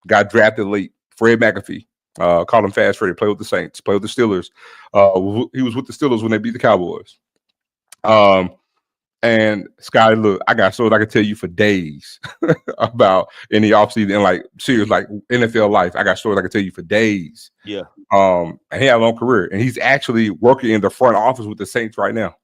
got drafted late. Fred McAfee, called him Fast Freddy, played with the Saints, played with the Steelers. He was with the Steelers when they beat the Cowboys. And Scotty, look, I got stories I could tell you for days about in the offseason and like serious like NFL life. I got stories I could tell you for days. Yeah. And he had a long career, and he's actually working in the front office with the Saints right now.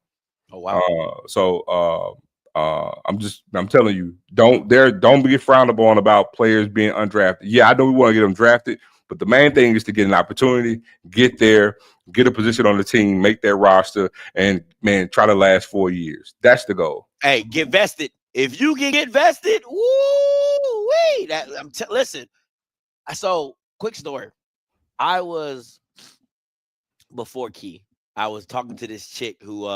Oh wow. I'm telling you, don't be frowned upon about players being undrafted. Yeah, I know we want to get them drafted, but the main thing is to get an opportunity, get there, get a position on the team, make their roster, and try to last 4 years. That's the goal. Hey, get vested. If you can get vested, woo-wee. Listen. So, quick story. I was before Key. I was talking to this chick who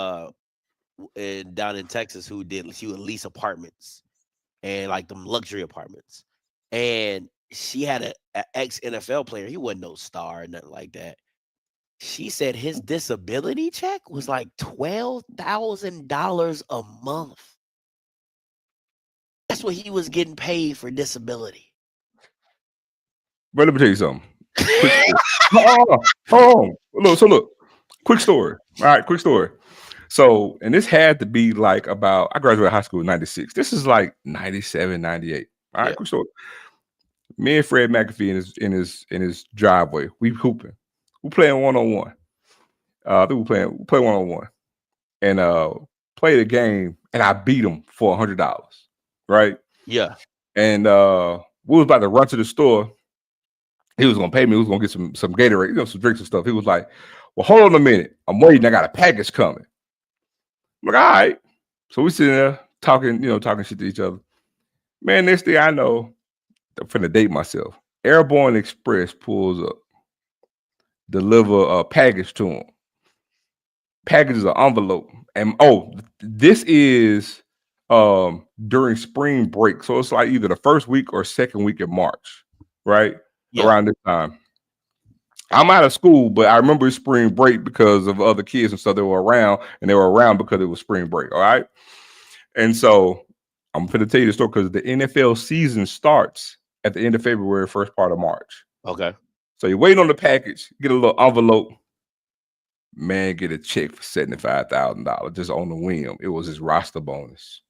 down in Texas she would lease apartments and like them luxury apartments. And she had an ex-NFL player. He wasn't no star or nothing like that. She said his disability check was like $12,000 a month. That's what he was getting paid for disability. But let me tell you something. Look, quick story. All right, quick story. So, and this had to be like I graduated high school in 96. This is like 97, 98. All right, quick story. Me and Fred McAfee in his driveway, we hooping. We playing one-on-one. We play one-on-one. And play the game, and I beat him for $100. Right? Yeah. And we was about to run to the store. He was gonna pay me. He was gonna get some Gatorade, some drinks and stuff. He was like, well, hold on a minute. I'm waiting. I got a package coming. I'm like, all right. So we sitting there talking shit to each other. Man, next thing I know, I'm finna date myself. Airborne Express pulls up, deliver a package to him. Package is an envelope. And this is during spring break. So it's like either the first week or second week in March, right? Yeah. Around this time. I'm out of school, but I remember spring break because of other kids and stuff that were around, and they were around because it was spring break. All right. And so I'm going to tell you the story because the NFL season starts at the end of February, first part of March. Okay. So you're waiting on the package, get a little envelope. Man, get a check for $75,000 just on the whim. It was his roster bonus.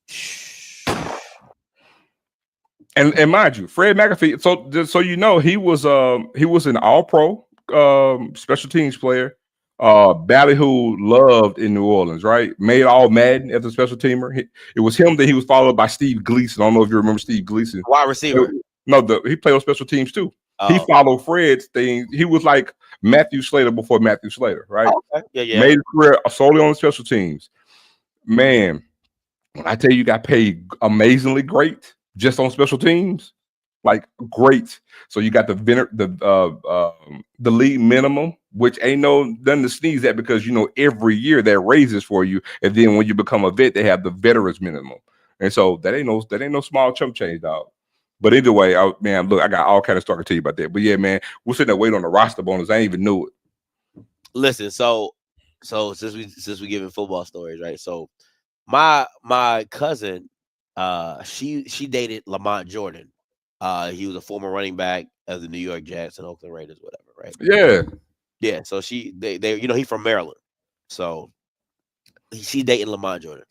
And mind you, Fred McAfee. So just so you know, he was an All-Pro special teams player. Ballyhoo loved in New Orleans, right? Made all Madden as a special teamer. It was him that he was followed by Steve Gleason. I don't know if you remember Steve Gleason. Wide receiver. No, he played on special teams too. He followed Fred's thing. He was like Matthew Slater before Matthew Slater, right? Okay. Yeah. Made a career solely on special teams. Man, when I tell you, got paid amazingly great just on special teams, like great. So you got the league minimum, which ain't nothing to sneeze at, because every year that raises for you, and then when you become a vet, they have the veterans minimum, and so that ain't no small chump change, dog. But either way, man, look, I got all kind of stuff to tell you about that. But yeah, man, we're sitting there waiting on the roster bonus. I ain't even knew it. Listen, so since we giving football stories, right? So my cousin, she dated Lamont Jordan. He was a former running back of the New York Jets and Oakland Raiders, whatever, right? Yeah. So they he's from Maryland, so she dating Lamont Jordan,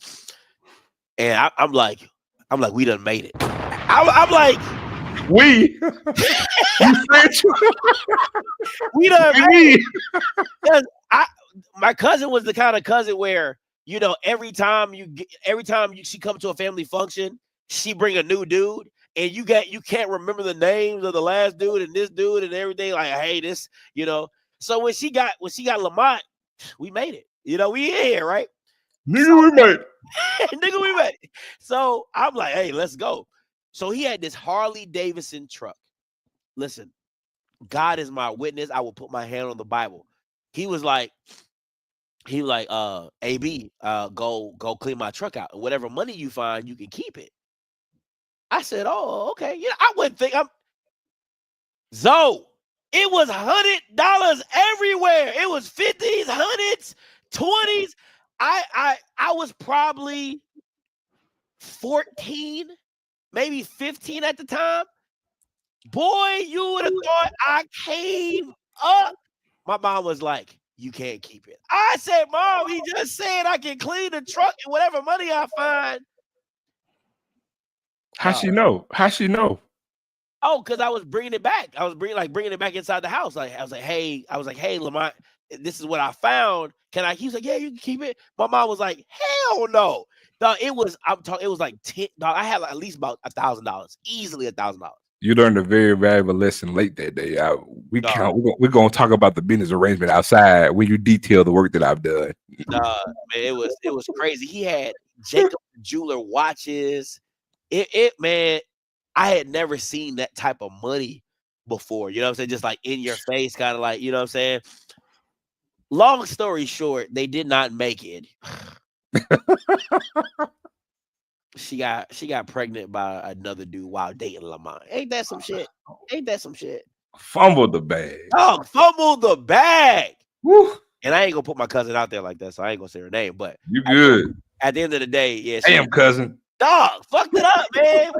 and I'm like, we done made it. I'm like, we done made it. My cousin was the kind of cousin where every time she come to a family function, she bring a new dude. And you can't remember the names of the last dude and this dude and everything. Like, hey, this, So when she got Lamont, we made it. We in here, right? Nigga, we made it. Nigga, we made it. So I'm like, hey, let's go. So he had this Harley Davidson truck. Listen, God is my witness. I will put my hand on the Bible. He was like, AB, go clean my truck out. Whatever money you find, you can keep it. I said, oh, okay. I wouldn't think Zoe, it was $100 everywhere. It was 50s, 100s, 20s. I was probably 14, maybe 15 at the time. Boy, you would have thought I came up. My mom was like, you can't keep it. I said, Mom, he just said I can clean the truck and whatever money I find. How she know? Oh, because I was bringing it back. I was bringing it back inside the house. I was like, hey, Lamont, this is what I found. Can I? He was like, yeah, you can keep it. My mom was like, hell no. Dog, it was like 10. Dog, I had at least about $1,000, easily $1,000. You learned a very valuable lesson late that day. We're gonna talk about the business arrangement outside when you detail the work that I've done. Man, it was crazy. He had Jacob Jeweler watches. Man, I had never seen that type of money before. You know what I'm saying? Just like in your face, kind of like, you know what I'm saying? Long story short, they did not make it. She got pregnant by another dude while dating Lamont. Ain't that some shit? Fumbled the bag. Oh, fumbled the bag. Woo. And I ain't gonna put my cousin out there like that, so I ain't gonna say her name. But you good. At the end of the day, yeah. Damn, cousin. Dog, fucked it up, man.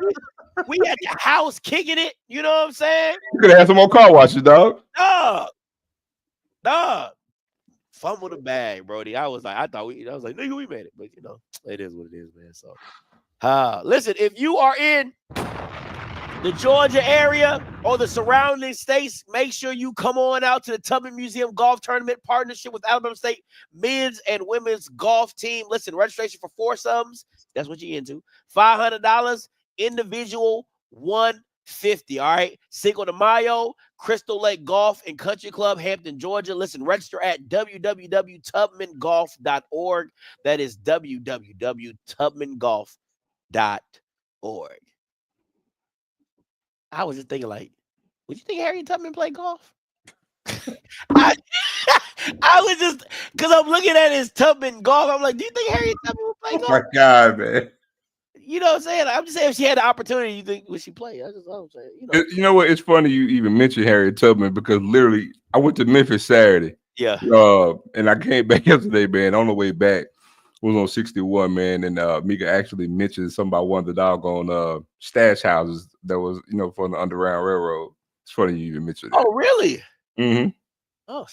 We at the house kicking it. You know what I'm saying? You could have had some more car washes, dog. Dog. Fumble the bag, Brody. I was like, nigga, we made it. But it is what it is, man. So listen, if you are in the Georgia area or the surrounding states, make sure you come on out to the Tubman Museum Golf Tournament partnership with Alabama State men's and women's golf team. Listen, registration for foursomes, that's what you're into. $500, individual $150. All right. Cinco de Mayo, Crystal Lake Golf and Country Club, Hampton, Georgia. Listen, register at www.tubmangolf.org. That is www.tubmangolf.org. I was just thinking, like, would you think Harriet Tubman played golf? I was just, because I'm looking at his Tubman golf. I'm like, do you think Harriet Tubman would play golf? Oh my God, man. You know what I'm saying? I'm just saying, if she had the opportunity, you think would she play? That's just what I'm saying. You know what? It's funny you even mentioned Harriet Tubman, because literally I went to Memphis Saturday. Yeah. And I came back yesterday, man. On the way back, was on 61, man, and Mika actually mentioned something about one of the doggone stash houses that was, from the Underground Railroad. It's funny you even mentioned that. Oh, really? Mm-hmm. Oh,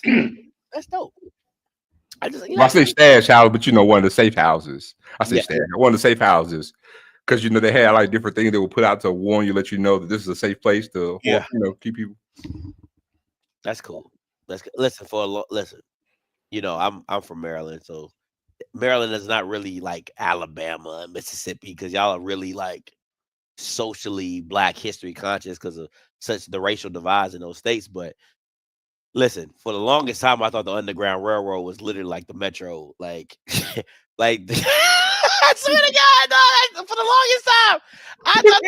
that's dope. I say stash house, but one of the safe houses. I say stash, one of the safe houses. because you know they had like different things they would put out to warn you, let you know that this is a safe place to, Yeah. you know, keep people. That's cool. Listen, listen. You know, I'm from Maryland, so Maryland is not really like Alabama and Mississippi because y'all are really like socially Black history conscious because of such the racial divides in those states. But listen, for the longest time, I thought the Underground Railroad was literally like the Metro, like, like. I swear to God, dog, for the longest time, I thought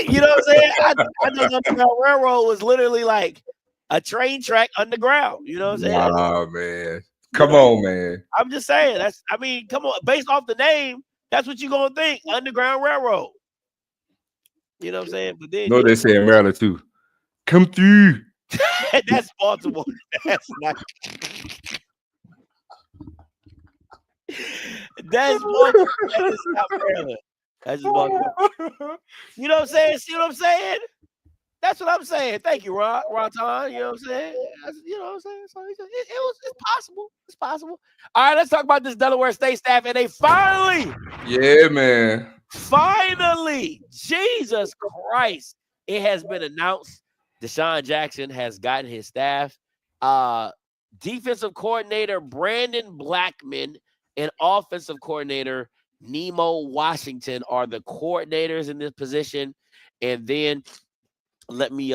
you know what I'm saying. I thought the Underground Railroad was literally like a train track underground. You know what I'm saying? Nah, man. Come on, man. I'm just saying. I mean, come on. Based off the name, that's what you're gonna think. Underground Railroad. You know what I'm saying? But then No, they say in Maryland too. Come through. that's Baltimore. That's not. That's Baltimore. That is not Maryland. That's just Baltimore. You know what I'm saying? See what I'm saying? That's what I'm saying. Thank you, Ron Ton. You know what I'm saying? You know what I'm saying? So it's possible. It's possible. All right, let's talk about this Delaware State staff. And they finally, yeah, man. Finally, Jesus Christ, it has been announced. DeSean Jackson has gotten his staff. Defensive coordinator Brandon Blackman and offensive coordinator Nemo Washington are the coordinators in this position. And then let me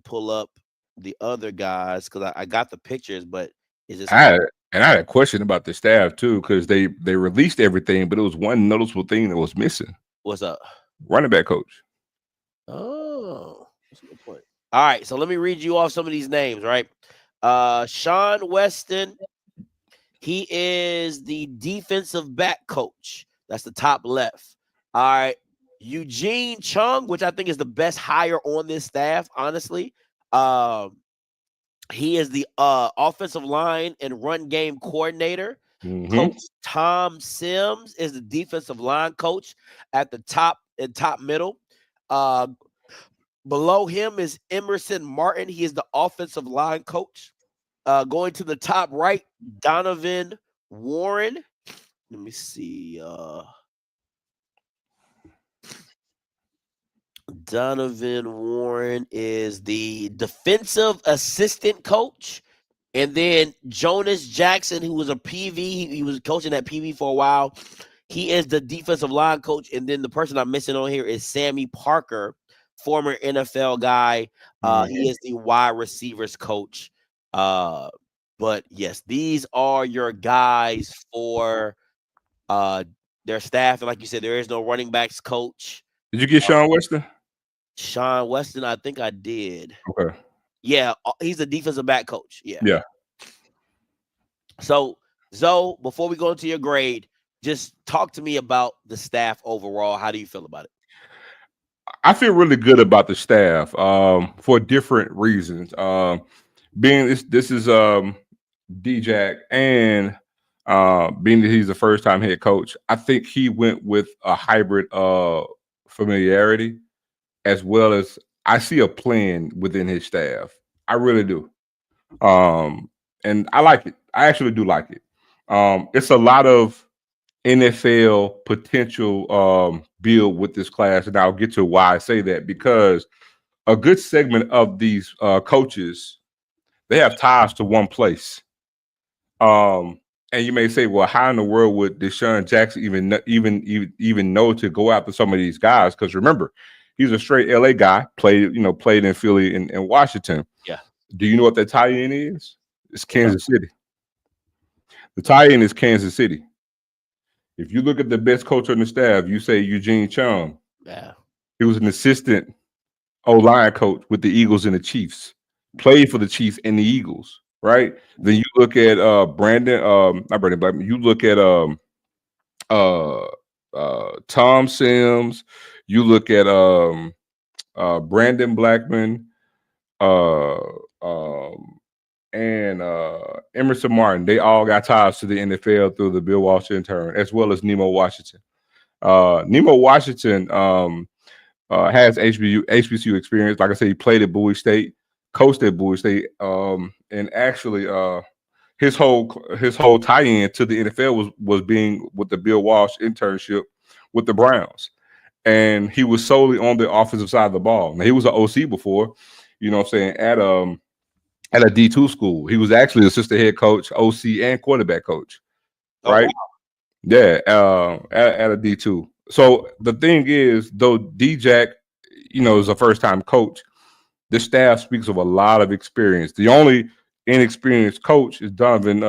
pull up the other guys because I got the pictures, but is this I had a question about the staff too, because they released everything, but it was one noticeable thing that was missing. What's up? Running back coach. Oh, that's a good point. All right, so let me read you off some of these names, right? Sean Weston, he is the defensive back coach. That's the top left. All right. Eugene Chung, which I think is the best hire on this staff, honestly. He is the offensive line and run game coordinator. Mm-hmm. Coach Tom Sims is the defensive line coach at the top and top middle. Below him is Emerson Martin. He is the offensive line coach. Going to the top right, Donovan Warren. Let me see. Donovan Warren is the defensive assistant coach. And then Jonas Jackson, who was a PV, he was coaching at PV for a while. He is the defensive line coach. And then the person I'm missing on here is Sammy Parker, former NFL guy. He is the wide receivers coach. But yes, these are your guys for their staff. And like you said, there is no running backs coach. Did you get Sean Weston? Sean Weston, I think I did. Okay. Yeah, he's a defensive back coach. Yeah. Yeah. So, Zoe, before we go into your grade, just talk to me about the staff overall. How do you feel about it? I feel really good about the staff for different reasons. Being this is D-Jack, and being that he's the first time head coach, I think he went with a hybrid familiarity, as well as I see a plan within his staff. I really do. And I like it. I actually do like it. It's a lot of NFL potential build with this class, and I'll get to why I say that, because a good segment of these coaches, they have ties to one place. And you may say, well, how in the world would DeSean Jackson even know to go after some of these guys? Because remember, he's a straight LA guy, played in Philly and Washington. Yeah. Do you know what that tie-in is? It's Kansas City. The tie-in is Kansas City. If you look at the best coach on the staff, you say Eugene Chung. Yeah. He was an assistant O-line coach with the Eagles and the Chiefs. Played for the Chiefs and the Eagles, right? Then you look at not Brandon Blackman. You look at Tom Sims. You look at Brandon Blackman, and Emerson Martin. They all got ties to the NFL through the Bill Walsh intern, as well as Nemo Washington. Nemo Washington has HBCU experience. Like I said, he played at Bowie State, coached at Bowie State, and actually his whole tie-in to the NFL was being with the Bill Walsh internship with the Browns. And he was solely on the offensive side of the ball. Now, he was an OC before, you know what I'm saying, at a D2 school. He was actually assistant head coach, OC, and quarterback coach, right? Oh, wow. Yeah, at a D2. So the thing is, though D-Jack, you know, is a first-time coach, this staff speaks of a lot of experience. The only inexperienced coach is Donovan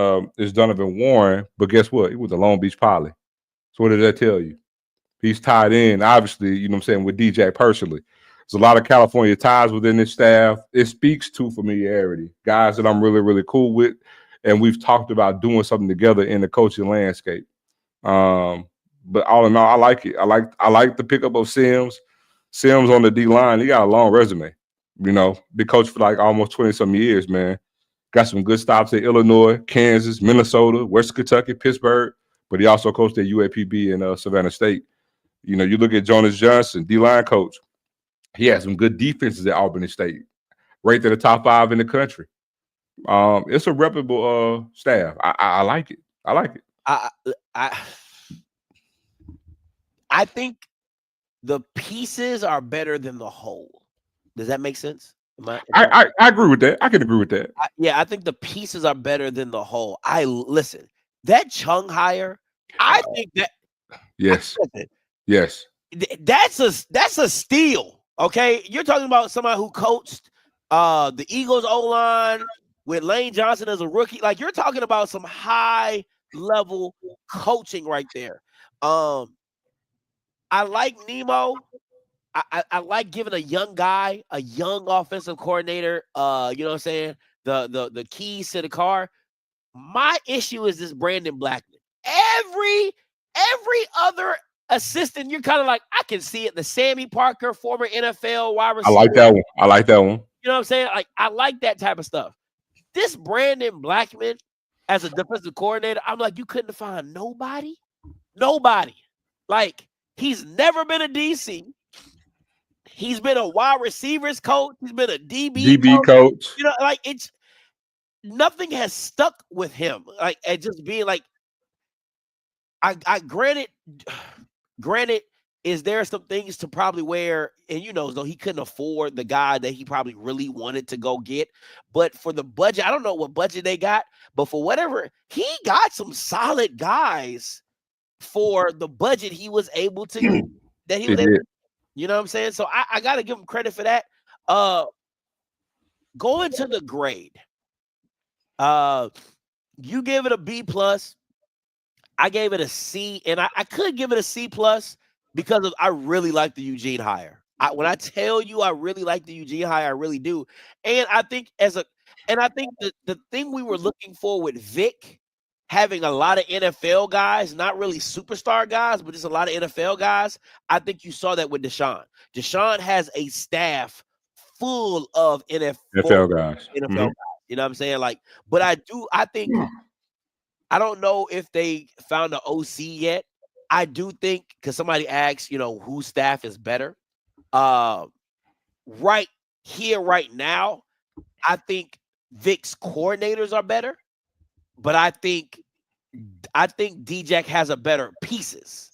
Warren, but guess what? He was a Long Beach Poly. So what did that tell you? He's tied in, obviously, you know what I'm saying, with D-Jack personally. There's a lot of California ties within this staff. It speaks to familiarity. Guys that I'm really, really cool with, and we've talked about doing something together in the coaching landscape. But all in all, I like it. I like the pickup of Sims. Sims on the D-line, he got a long resume. You know, been coached for like almost 20-some years, man. Got some good stops at Illinois, Kansas, Minnesota, Western Kentucky, Pittsburgh, but he also coached at UAPB and Savannah State. You know, you look at Jonas Johnson, D-line coach. He had some good defenses at Albany State, right to the top 5 in the country. It's a reputable staff. I like it. I like it. I think the pieces are better than the whole. Does that make sense? I agree with that. I can agree with that. I think the pieces are better than the whole. Listen, that Chung hire, I think that yes. Yes. That's a steal. Okay. You're talking about somebody who coached the Eagles O-line with Lane Johnson as a rookie. Like, you're talking about some high level coaching right there. I like Nemo. I like giving a young guy, a young offensive coordinator, you know what I'm saying, the keys to the car. My issue is this Brandon Blackman. Every other assistant, you're kind of like, I can see it. The Sammy Parker, former NFL wide receiver. I like that one. I like that one. You know what I'm saying? Like, I like that type of stuff. This Brandon Blackman as a defensive coordinator, I'm like, you couldn't find nobody. Like, he's never been a DC. He's been a wide receivers coach. He's been a DB coach. You know, like, it's nothing has stuck with him. Like, and just being like, I granted, is there some things to probably where, and you know, though he couldn't afford the guy that he probably really wanted to go get, but for the budget, I don't know what budget they got, but for whatever, he got some solid guys for the budget he was able to get. That he was able, you know what I'm saying? So I got to give him credit for that. Going to the grade, you gave it a B+. I gave it a C, and I could give it a C+ because I really like the Eugene hire. When I tell you I really like the Eugene hire, I really do. And I think the thing we were looking for with Vic, having a lot of NFL guys, not really superstar guys, but just a lot of NFL guys, I think you saw that with DeSean. DeSean has a staff full of NFL guys. You know what I'm saying? Like, but I think I don't know if they found an OC yet. I do think, because somebody asked, you know, whose staff is better. Right here, right now, I think Vic's coordinators are better, but I think D-Jack has a better pieces.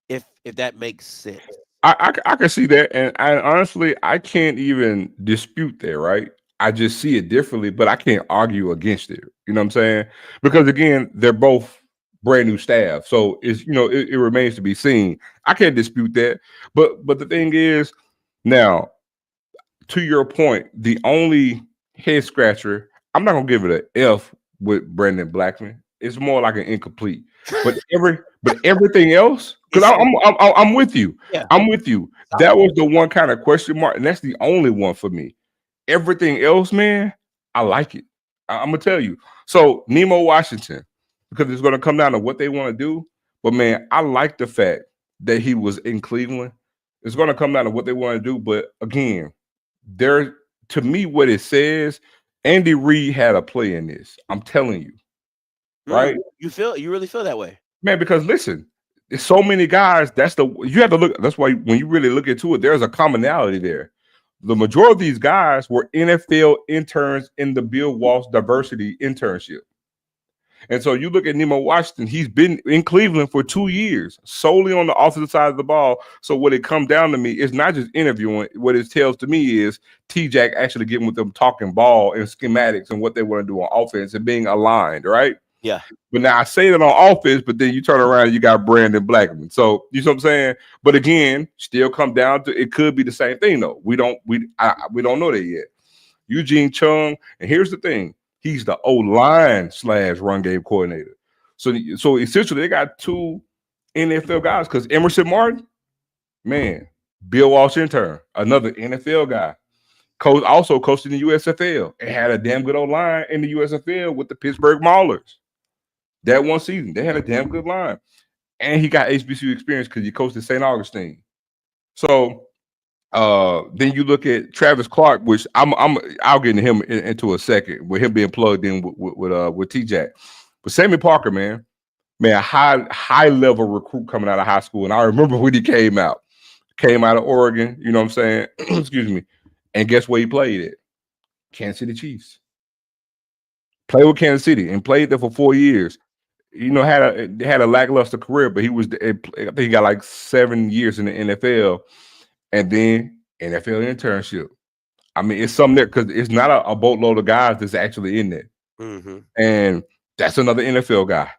If that makes sense. I can see that, and honestly, I can't even dispute that, right? I just see it differently, but I can't argue against it. You know what I'm saying? Because again, they're both brand new staff, so it remains to be seen. I can't dispute that, but the thing is, now to your point, the only head scratcher, I'm not gonna give it an F with Brandon Blackman. It's more like an incomplete. But everything else, because I'm with you. Yeah. I'm with you. That was the one kind of question mark, and that's the only one for me. Everything else, man, I like it. I'm gonna tell you. So Nemo Washington, because it's gonna come down to what they want to do. But man, I like the fact that he was in Cleveland. It's gonna come down to what they want to do. But again, to me, what it says, Andy Reid had a play in this. I'm telling you. Right? You really feel that way, man? Because listen, there's so many guys. You have to look. That's why when you really look into it, there's a commonality there. The majority of these guys were NFL interns in the Bill Walsh diversity internship. And so you look at Nemo Washington, he's been in Cleveland for 2 years, solely on the offensive side of the ball. So what it comes down to me, it's not just interviewing. What it tells to me is T-Jack actually getting with them talking ball and schematics and what they want to do on offense and being aligned, right? Yeah. But now I say that on offense, but then you turn around and you got Brandon Blackman. So you know what I'm saying? But again, still come down to it could be the same thing though. We don't know that yet. Eugene Chung, and here's the thing. He's the O-line / run game coordinator. So essentially they got 2 NFL guys because Emerson Martin, man, Bill Walsh intern, another NFL guy. Also coached in the USFL and had a damn good O-line in the USFL with the Pittsburgh Maulers. That one season, they had a damn good line. And he got HBCU experience because he coached at St. Augustine. So then you look at Travis Clark, which I'll get into him into a second with him being plugged in with T-Jack. But Sammy Parker, man, high level recruit coming out of high school. And I remember when he came out of Oregon, you know what I'm saying? Excuse me. And guess where he played at? Kansas City Chiefs. Played with Kansas City and played there for 4 years. You know, had a lackluster career, but I think he got like 7 years in the NFL. And then NFL internship. I mean, it's something there because it's not a boatload of guys that's actually in there. Mm-hmm. And that's another NFL guy.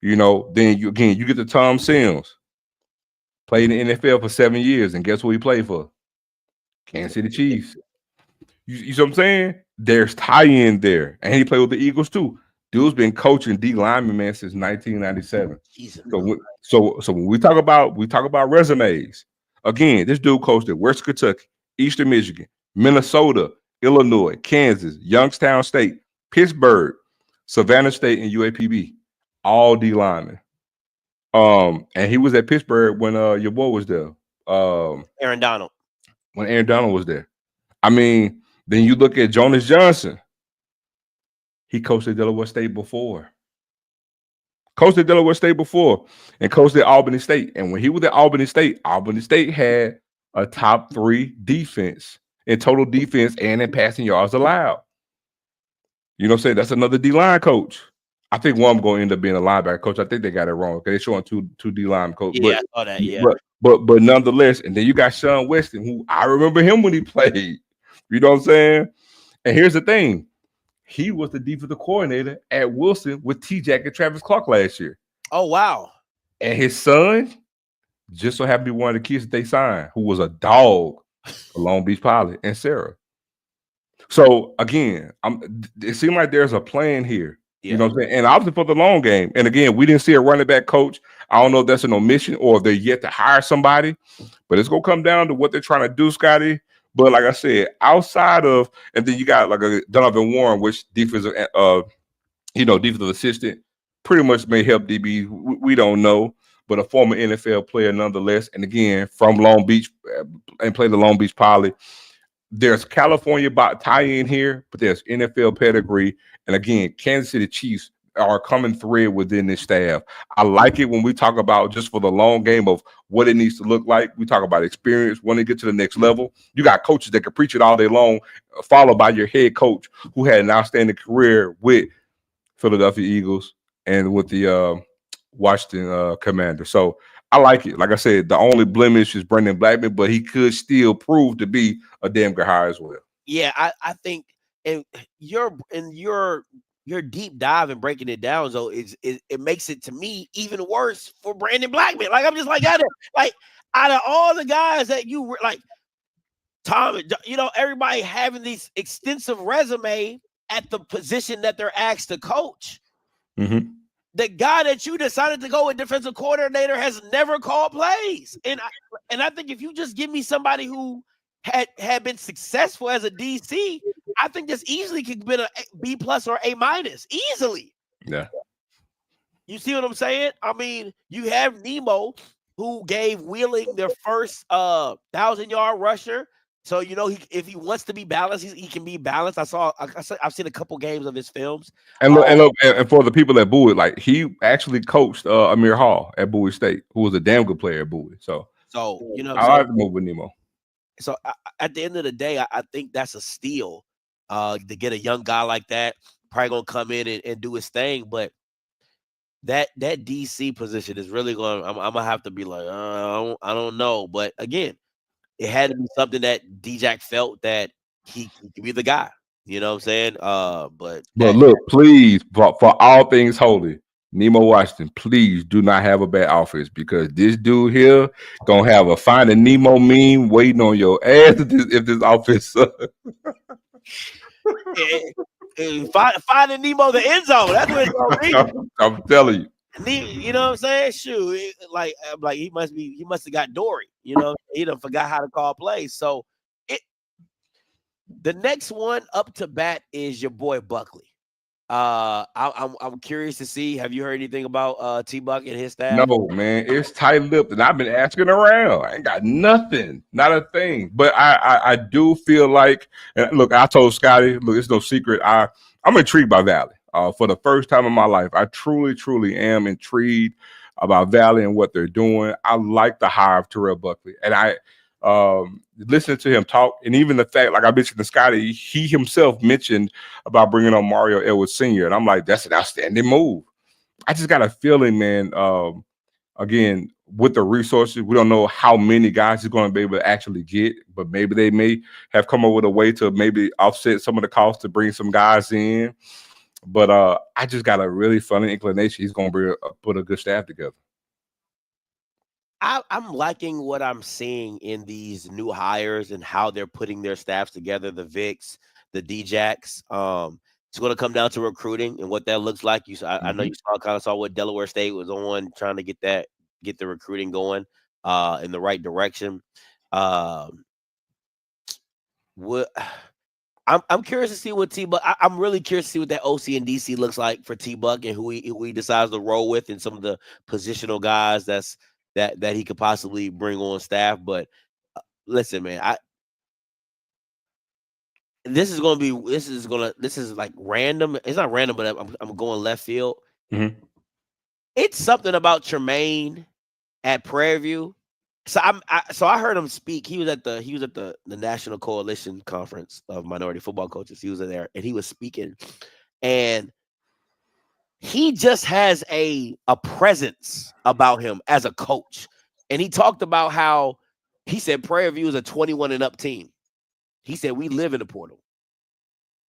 You know, then you get to Tom Sims. Played in the NFL for 7 years. And guess what he played for? Kansas City Chiefs. You see what I'm saying? There's tie-in there. And he played with the Eagles too. Dude's been coaching D lineman, man, since 1997. So when we talk about resumes, again, this dude coached at West Kentucky, Eastern Michigan, Minnesota, Illinois, Kansas, Youngstown State, Pittsburgh, Savannah State, and UAPB, all D linemen. And he was at Pittsburgh when your boy was there. Aaron Donald. When Aaron Donald was there. I mean, then you look at Jonas Johnson. He coached at Delaware State before. And coached at Albany State. And when he was at Albany State had a top 3 defense in total defense and in passing yards allowed. You know what I'm saying? That's another D-line coach. I think one of them going to end up being a linebacker coach. I think they got it wrong because they're showing two D-line coaches. Yeah, I saw that, yeah. But nonetheless, and then you got Sean Weston, who I remember him when he played. You know what I'm saying? And here's the thing. He was the defensive coordinator at Wilson with T-Jack and Travis Clark last year. Oh, wow. And his son just so happened to be one of the kids that they signed, who was a dog for Long Beach Pilot and Sarah. So, again, it seemed like there's a plan here. Yeah. You know what I'm saying? And obviously for the long game. And again, we didn't see a running back coach. I don't know if that's an omission or if they're yet to hire somebody. But it's going to come down to what they're trying to do, Scotty. But like I said, outside of, and then you got like a Donovan Warren, which defensive assistant, pretty much may help DB. We don't know, but a former NFL player nonetheless. And again, from Long Beach and played the Long Beach Poly. There's California tie-in here, but there's NFL pedigree. And again, Kansas City Chiefs are a common thread within this staff. I like it when we talk about just for the long game of what it needs to look like. We talk about experience, when they get to the next level. You got coaches that can preach it all day long, followed by your head coach who had an outstanding career with Philadelphia Eagles and with the Washington Commanders. So I like it. Like I said, the only blemish is Brandon Blackman, but he could still prove to be a damn good hire as well. Yeah, I think and your deep dive and breaking it down, though, it makes it to me even worse for Brandon Blackman. Like I'm just like out of all the guys that you like, Tom, you know, everybody having these extensive resume at the position that they're asked to coach. Mm-hmm. The guy that you decided to go with defensive coordinator has never called plays. And I think if you just give me somebody who had been successful as a DC, I think this easily could have been a B+ or A-, easily. Yeah. You see what I'm saying? I mean, you have Nemo, who gave Wheeling their first 1,000-yard rusher. So, you know, if he wants to be balanced, he can be balanced. I've seen a couple games of his films. And look, and for the people at Bowie, like he actually coached Amir Hall at Bowie State, who was a damn good player at Bowie. So you know, I like to move with Nemo. So at the end of the day, I think that's a steal to get a young guy like that. Probably gonna come in and do his thing. But that DC position is really going. I'm gonna have to be like, I don't know. But again, it had to be something that D-Jack felt that he could be the guy. You know what I'm saying? But look, please, for all things holy, Nemo Washington, please do not have a bad offense because this dude here gonna have a Finding Nemo meme waiting on your ass if this offense sucks. Finding Nemo the end zone. That's what it's gonna be. I'm telling you. You know what I'm saying? Shoot, like he must have got Dory. You know, he done forgot how to call plays. So the next one up to bat is your boy Buckley. I'm curious to see. Have you heard anything about T-Buck and his staff? No, man, it's tight-lipped, and I've been asking around. I ain't got nothing, not a thing. But I do feel like, and look, I told Scotty, look, it's no secret. I'm intrigued by Valley. For the first time in my life, I truly am intrigued about Valley and what they're doing. I like the hire of Terrell Buckley, and I listening to him talk, and even the fact, like I mentioned to Scotty, he himself mentioned about bringing on Mario Edwards Sr., and I'm like, that's an outstanding move. I just got a feeling, man, again, with the resources, we don't know how many guys he's going to be able to actually get, but maybe they may have come up with a way to maybe offset some of the costs to bring some guys in. But I just got a really funny inclination he's going to put a good staff together. I'm liking what I'm seeing in these new hires and how they're putting their staffs together, the Vics, the D-Jacks. It's going to come down to recruiting and what that looks like. I know you saw what Delaware State was on, trying to get the recruiting going in the right direction. I'm curious to see what T-Buck. I'm really curious to see what that OC and DC looks like for T-Buck and who he decides to roll with, and some of the positional guys that he could possibly bring on staff. But listen, man, this is like random. It's not random, but I'm going left field. Mm-hmm. It's something about Tremaine at Prairie View. So I heard him speak. He was at the National Coalition Conference of Minority Football Coaches. He was in there and he was speaking, and he just has a presence about him as a coach. And he talked about how he said Prairie View is a 21 and up team. He said, we live in the portal.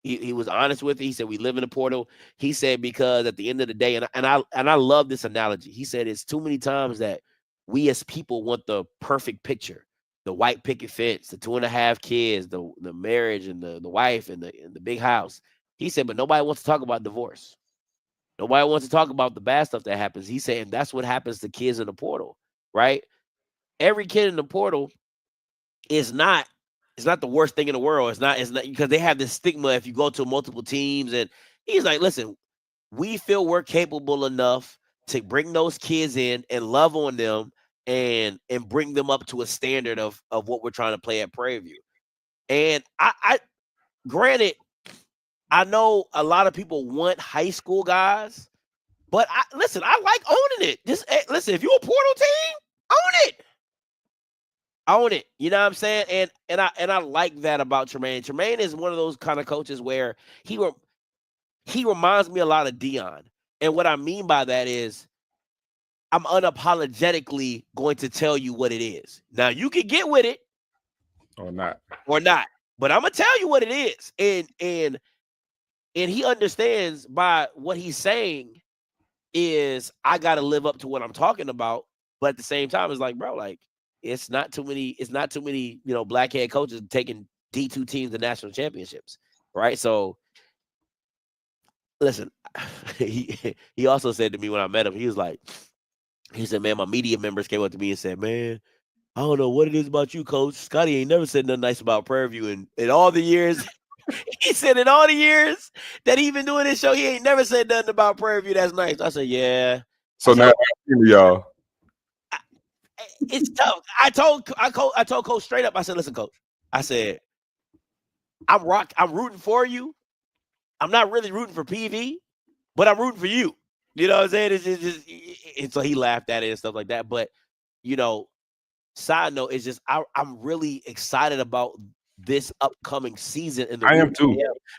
He was honest with it. He said, we live in the portal. He said, because at the end of the day, and I love this analogy. He said, it's too many times that we as people want the perfect picture, the white picket fence, the 2.5 kids, the marriage and the wife and the big house. He said, but nobody wants to talk about divorce. Nobody wants to talk about the bad stuff that happens. He's saying that's what happens to kids in the portal, right? Every kid in the portal is not the worst thing in the world. It's not because they have this stigma if you go to multiple teams. And he's like, listen, we feel we're capable enough to bring those kids in and love on them and bring them up to a standard of what we're trying to play at Prairie View. And I granted, I know a lot of people want high school guys, but I like owning it. Just listen, if you're a portal team, own it. Own it. You know what I'm saying? And I like that about Tremaine. Tremaine is one of those kind of coaches where he reminds me a lot of DeSean. And what I mean by that is I'm unapologetically going to tell you what it is. Now you can get with it or not, but I'm gonna tell you what it is. And he understands by what he's saying is I got to live up to what I'm talking about. But at the same time, it's like, bro, like it's not too many, black head coaches taking D2 teams to national championships. Right. So listen, he also said to me when I met him, he said, man, my media members came up to me and said, man, I don't know what it is about you, coach. Scotty ain't never said nothing nice about Prairie View in all the years. He said in all the years that he been doing this show, he ain't never said nothing about Prairie View that's nice. I said, yeah. So now y'all. It's tough. I told Coach straight up. I said, listen, Coach. I said, I'm rooting for you. I'm not really rooting for PV, but I'm rooting for you. You know what I'm saying? It's just, and so he laughed at it and stuff like that. But side note is just I'm really excited about this upcoming season in the I am too.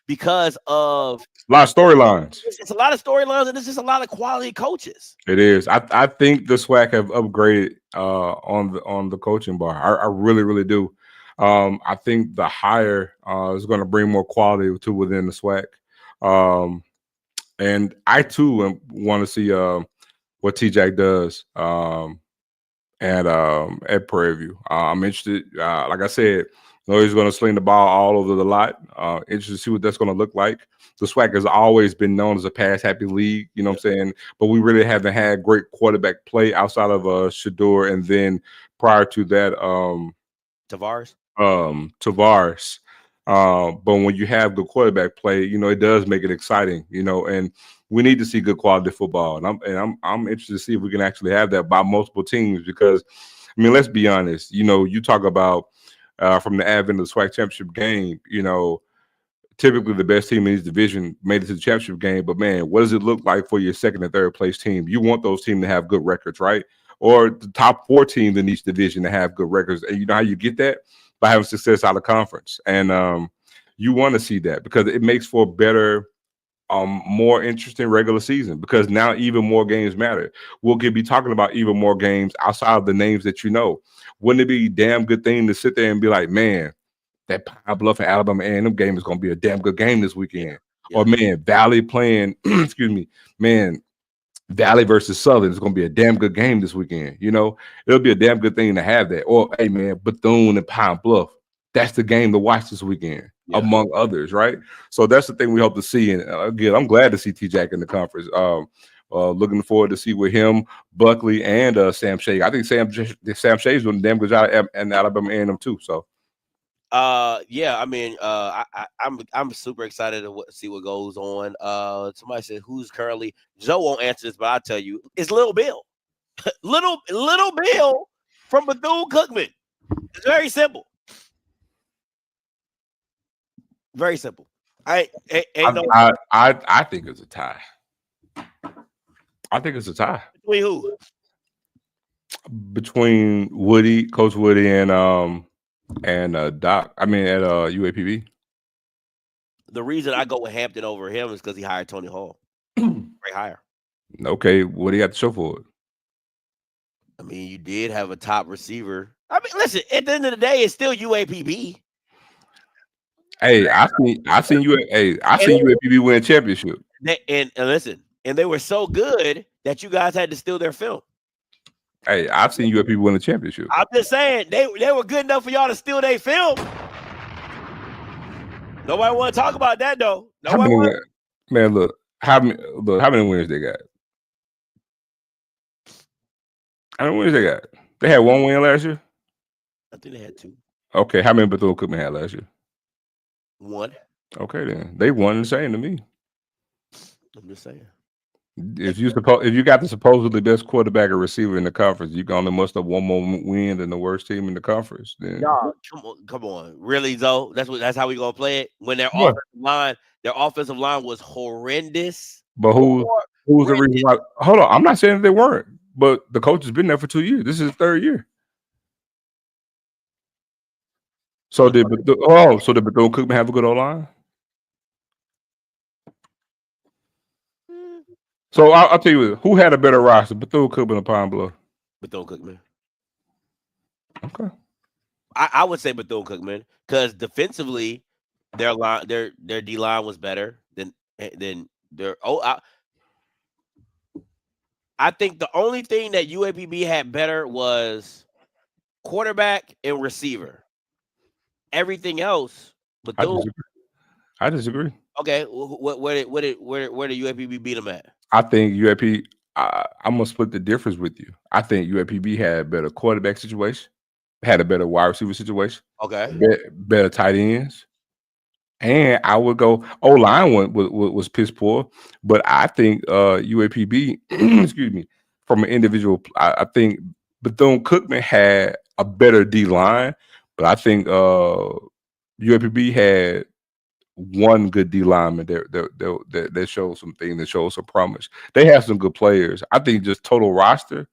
because of A lot of storylines. It's a lot of storylines, and it's just a lot of quality coaches. It is. I think the SWAC have upgraded on the coaching bar. I really do. I think the hire is going to bring more quality to within the SWAC. And I too want to see what T-Jack does at Prairie View. I'm interested. Like I said, he's going to sling the ball all over the lot. Interested to see what that's going to look like. The SWAC has always been known as a pass-happy league, you know what I'm saying? But we really haven't had great quarterback play outside of Shador, and then prior to that, Tavares. But when you have good quarterback play, it does make it exciting, and we need to see good quality football. And I'm interested to see if we can actually have that by multiple teams, because let's be honest, you talk about from the advent of the SWAC championship game, typically the best team in each division made it to the championship game. But man, what does it look like for your second and third place team? You want those teams to have good records, right? Or the top 4 teams in each division to have good records. And you know how you get that? By having success out of conference. And you want to see that because it makes for better, more interesting regular season, because now even more games matter. We'll be talking about even more games outside of the names that you know. Wouldn't it be a damn good thing to sit there and be like, man, that Pine Bluff and Alabama A&M game is going to be a damn good game this weekend. Yeah. Or man, Valley playing, excuse me, man, Valley versus Southern is going to be a damn good game this weekend. It'll be a damn good thing to have that. Or hey man, Bethune and Pine Bluff, that's the game to watch this weekend, among others, right? So that's the thing we hope to see. And again, I'm glad to see T-Jack in the conference. Looking forward to see with him, Buckley, and Sam Shea. I think Sam Shea's doing a damn good job at Alabama A&M too. So. Yeah, I'm super excited to see what goes on. Somebody said who's currently, Joe won't answer this, but I'll tell you, it's Little Bill. little Bill from Bethune-Cookman. It's very simple. Very simple. I think it's a tie. I think it's a tie. Between who? Between Woody, Coach Woody, and Doc. At UAPB. The reason I go with Hampton over him is because he hired Tony Hall. Great hire. Okay, what do you have to show for it? You did have a top receiver. Listen, at the end of the day, it's still UAPB. Hey, I seen UAPB win a championship. And listen, and they were so good that you guys had to steal their film. Hey, I've seen UAPB win a championship. I'm just saying they were good enough for y'all to steal their film. Nobody want to talk about that though. Man, look, how many wins they got? How many wins they got? They had 1 win last year? I think they had 2. Okay, how many Bethune-Cookman had last year? 1. Okay, then they won the same to me. I'm just saying. If you got the supposedly best quarterback or receiver in the conference, you only must have 1 more win than the worst team in the conference. Then come on, really though? That's how we gonna play it. When their offensive line was horrendous. But who's the reason why? Hold on, I'm not saying that they weren't, but the coach has been there for 2 years. This is his 3rd year. So did Bethune-Cookman have a good O-line? So I'll tell you who had a better roster, Bethune-Cookman or Pine Bluff? Bethune-Cookman. Okay. I would say Bethune-Cookman because defensively, their D line was better than their. I think the only thing that UAPB had better was quarterback and receiver. Everything else, Bethune. I disagree. Okay, where did UAPB beat them at? I think UAPB. I'm gonna split the difference with you. I think UAPB had a better quarterback situation, had a better wide receiver situation. Okay, better tight ends, and I would go O-line was piss poor, but I think UAPB, excuse me, from an individual, I think Bethune-Cookman had a better D line, but I think UAPB had 1 good D lineman that showed some things, that showed some promise. They have some good players. I think just total roster,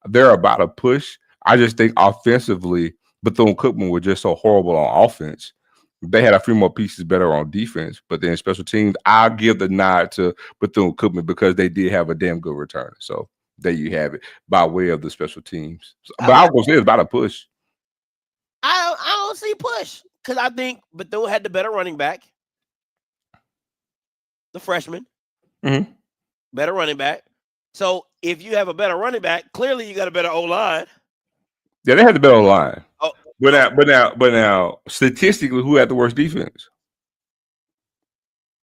they're about to push. I just think offensively, Bethune-Cookman were just so horrible on offense They had a few more pieces better on defense, but then special teams, I'll give the nod to Bethune-Cookman because they did have a damn good return. So there you have it by way of the special teams. But I was gonna say it's about a push. I don't see push because I think Bethune had the better running back, the freshman, better running back. So if you have a better running back, clearly you got a better O-line. Yeah, they had the better line. Oh, But now, statistically, who had the worst defense?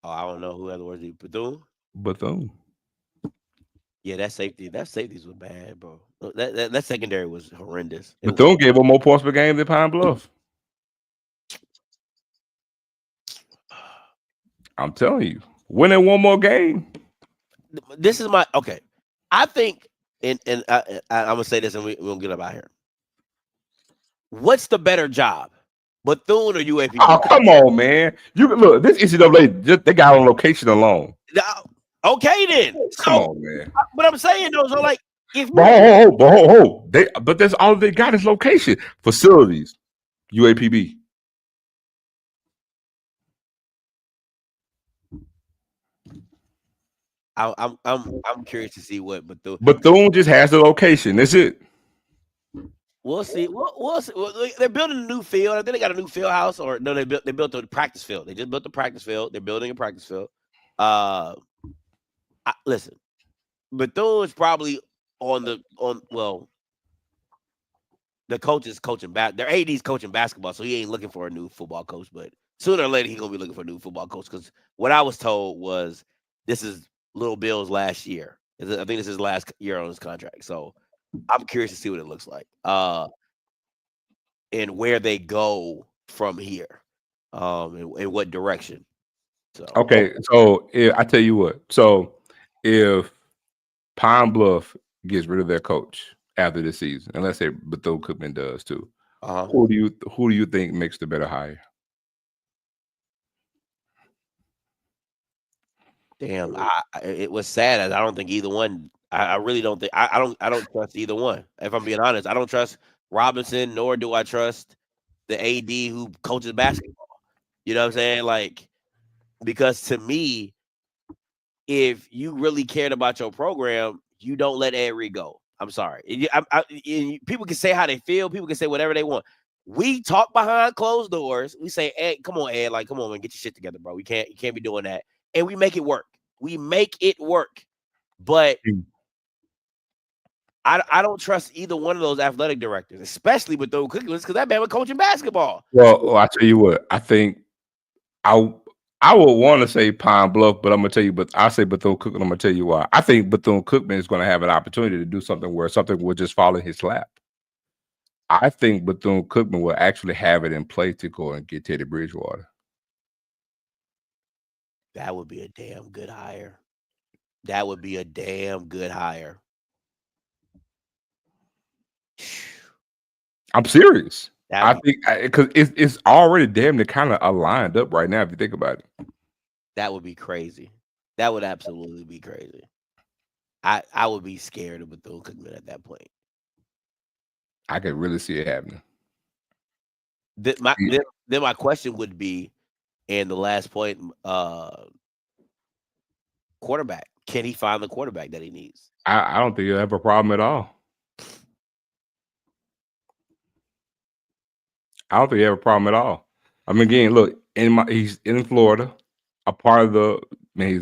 I don't know who had the worst defense. Bethune. Yeah, that safeties were bad, bro. That secondary was horrendous. Bethune gave up more points per game than Pine Bluff. I'm telling you, winning one more game. This is my okay. I think, and I'm gonna say this, and we're gonna get up out here. What's the better job, Bethune or UAPB? Oh, come on, man! You look, this NCAA, they got on location alone. Okay, then. Come on, man. But I'm saying though, so like, if but that's all they got is location, facilities, UAPB. I'm curious to see what Bethune just has the location. That's it. We'll see. We'll see. Well, they're building a new field. I think they got a new field house, or no? They built a practice field. They just built the practice field. They're building a practice field. Listen, Bethune is probably the coach is coaching their AD's coaching basketball, so he ain't looking for a new football coach. But sooner or later, he's gonna be looking for a new football coach. Because what I was told was this is Little Bill's last year. I think this is his last year on his contract. So I'm curious to see what it looks like, and where they go from here, in what direction. So okay, so I tell you what. So if Pine Bluff gets rid of their coach after this season, and let's say Bethune-Cookman does too, who do you think makes the better hire? Damn, it was sad. As I don't think either one. I really don't think. I don't trust either one. If I'm being honest, I don't trust Robinson, nor do I trust the AD who coaches basketball. You know what I'm saying? Like, because to me, if you really cared about your program, you don't let Ed Reed go. I'm sorry. People can say how they feel. People can say whatever they want. We talk behind closed doors. We say, Ed, come on, Ed. Like, come on, man, get your shit together, bro. You can't be doing that. And we make it work. But I don't trust either one of those athletic directors, especially with those cookies, because that man was coaching basketball. Well, I tell you what, I think I would want to say Pine Bluff, but I'm gonna tell you, but I say Bethune-Cookman. I'm gonna tell you why. I think Bethune-Cookman is going to have an opportunity to do something where something will just fall in his lap. I think Bethune-Cookman will actually have it in play to go and get Teddy Bridgewater. That would be a damn good hire. That would be a damn good hire. I'm serious. I think because it's already damn near kind of aligned up right now. If you think about it, that would be crazy. That would absolutely be crazy. I would be scared of Bethune-Cookman at that point. I could really see it happening. Then my question would be, and the last point, quarterback. Can he find the quarterback that he needs? I don't think he'll have a problem at all. I don't think he have a problem at all. I mean, again, look, he's in Florida, he's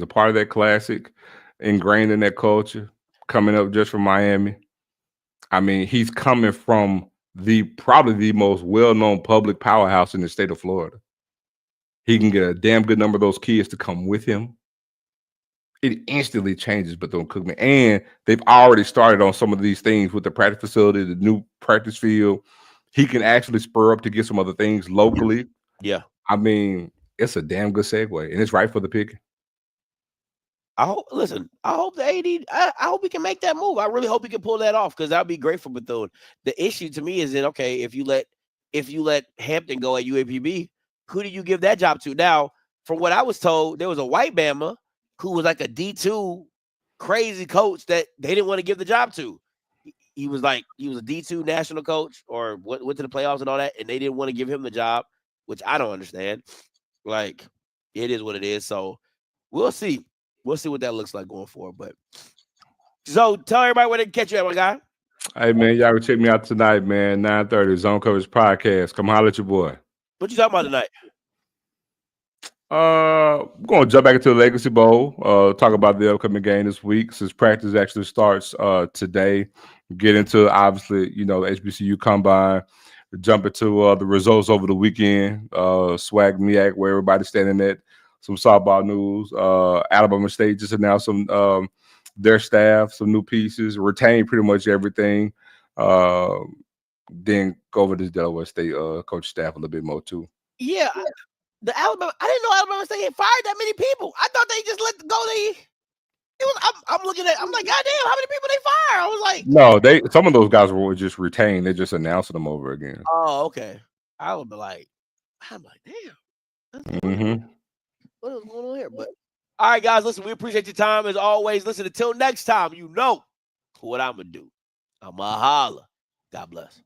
a part of that classic, ingrained in that culture, coming up just from Miami. I mean, he's coming from probably the most well-known public powerhouse in the state of Florida. He can get a damn good number of those kids to come with him. It instantly changes Bethune-Cookman. And they've already started on some of these things with the practice facility, the new practice field. He can actually spur up to get some other things locally. Yeah. I mean, it's a damn good segue, and it's right for the picking. I hope the AD, I hope he can make that move. I really hope he can pull that off, because that'd be great for Bethune. The issue to me is that, okay, if you let Hampton go at UAPB, who do you give that job to? Now, from what I was told, there was a white Bama who was like a D2 crazy coach that they didn't want to give the job to. He was a D2 national coach, or went to the playoffs and all that, and they didn't want to give him the job. which I don't understand. Like, it is what it is. So we'll see. We'll see what that looks like going forward. But so tell everybody where they can catch you at, my guy. Hey man, y'all can check me out tonight, man. 9:30 Zone Coverage Podcast. Come holler at your boy. What you talking about tonight? We're gonna jump back into the Legacy Bowl. Talk about the upcoming game this week since practice actually starts today. Get into obviously, the HBCU combine. Jump into the results over the weekend. Swag MEAC, where everybody's standing at. Some softball news. Alabama State just announced some their staff, some new pieces, retained pretty much everything. Then go over to Delaware State coach staff a little bit more too. Yeah, I didn't know Alabama State had fired that many people. I thought they just let go. I'm looking at. I'm like, goddamn, how many people they fire? I was like, no, some of those guys were just retained. They just announced them over again. Oh, okay. I would be like, I'm like, damn. What is going on here? But all right, guys, listen, we appreciate your time as always. Listen, until next time, you know what I'm gonna do. I'm gonna holler. God bless.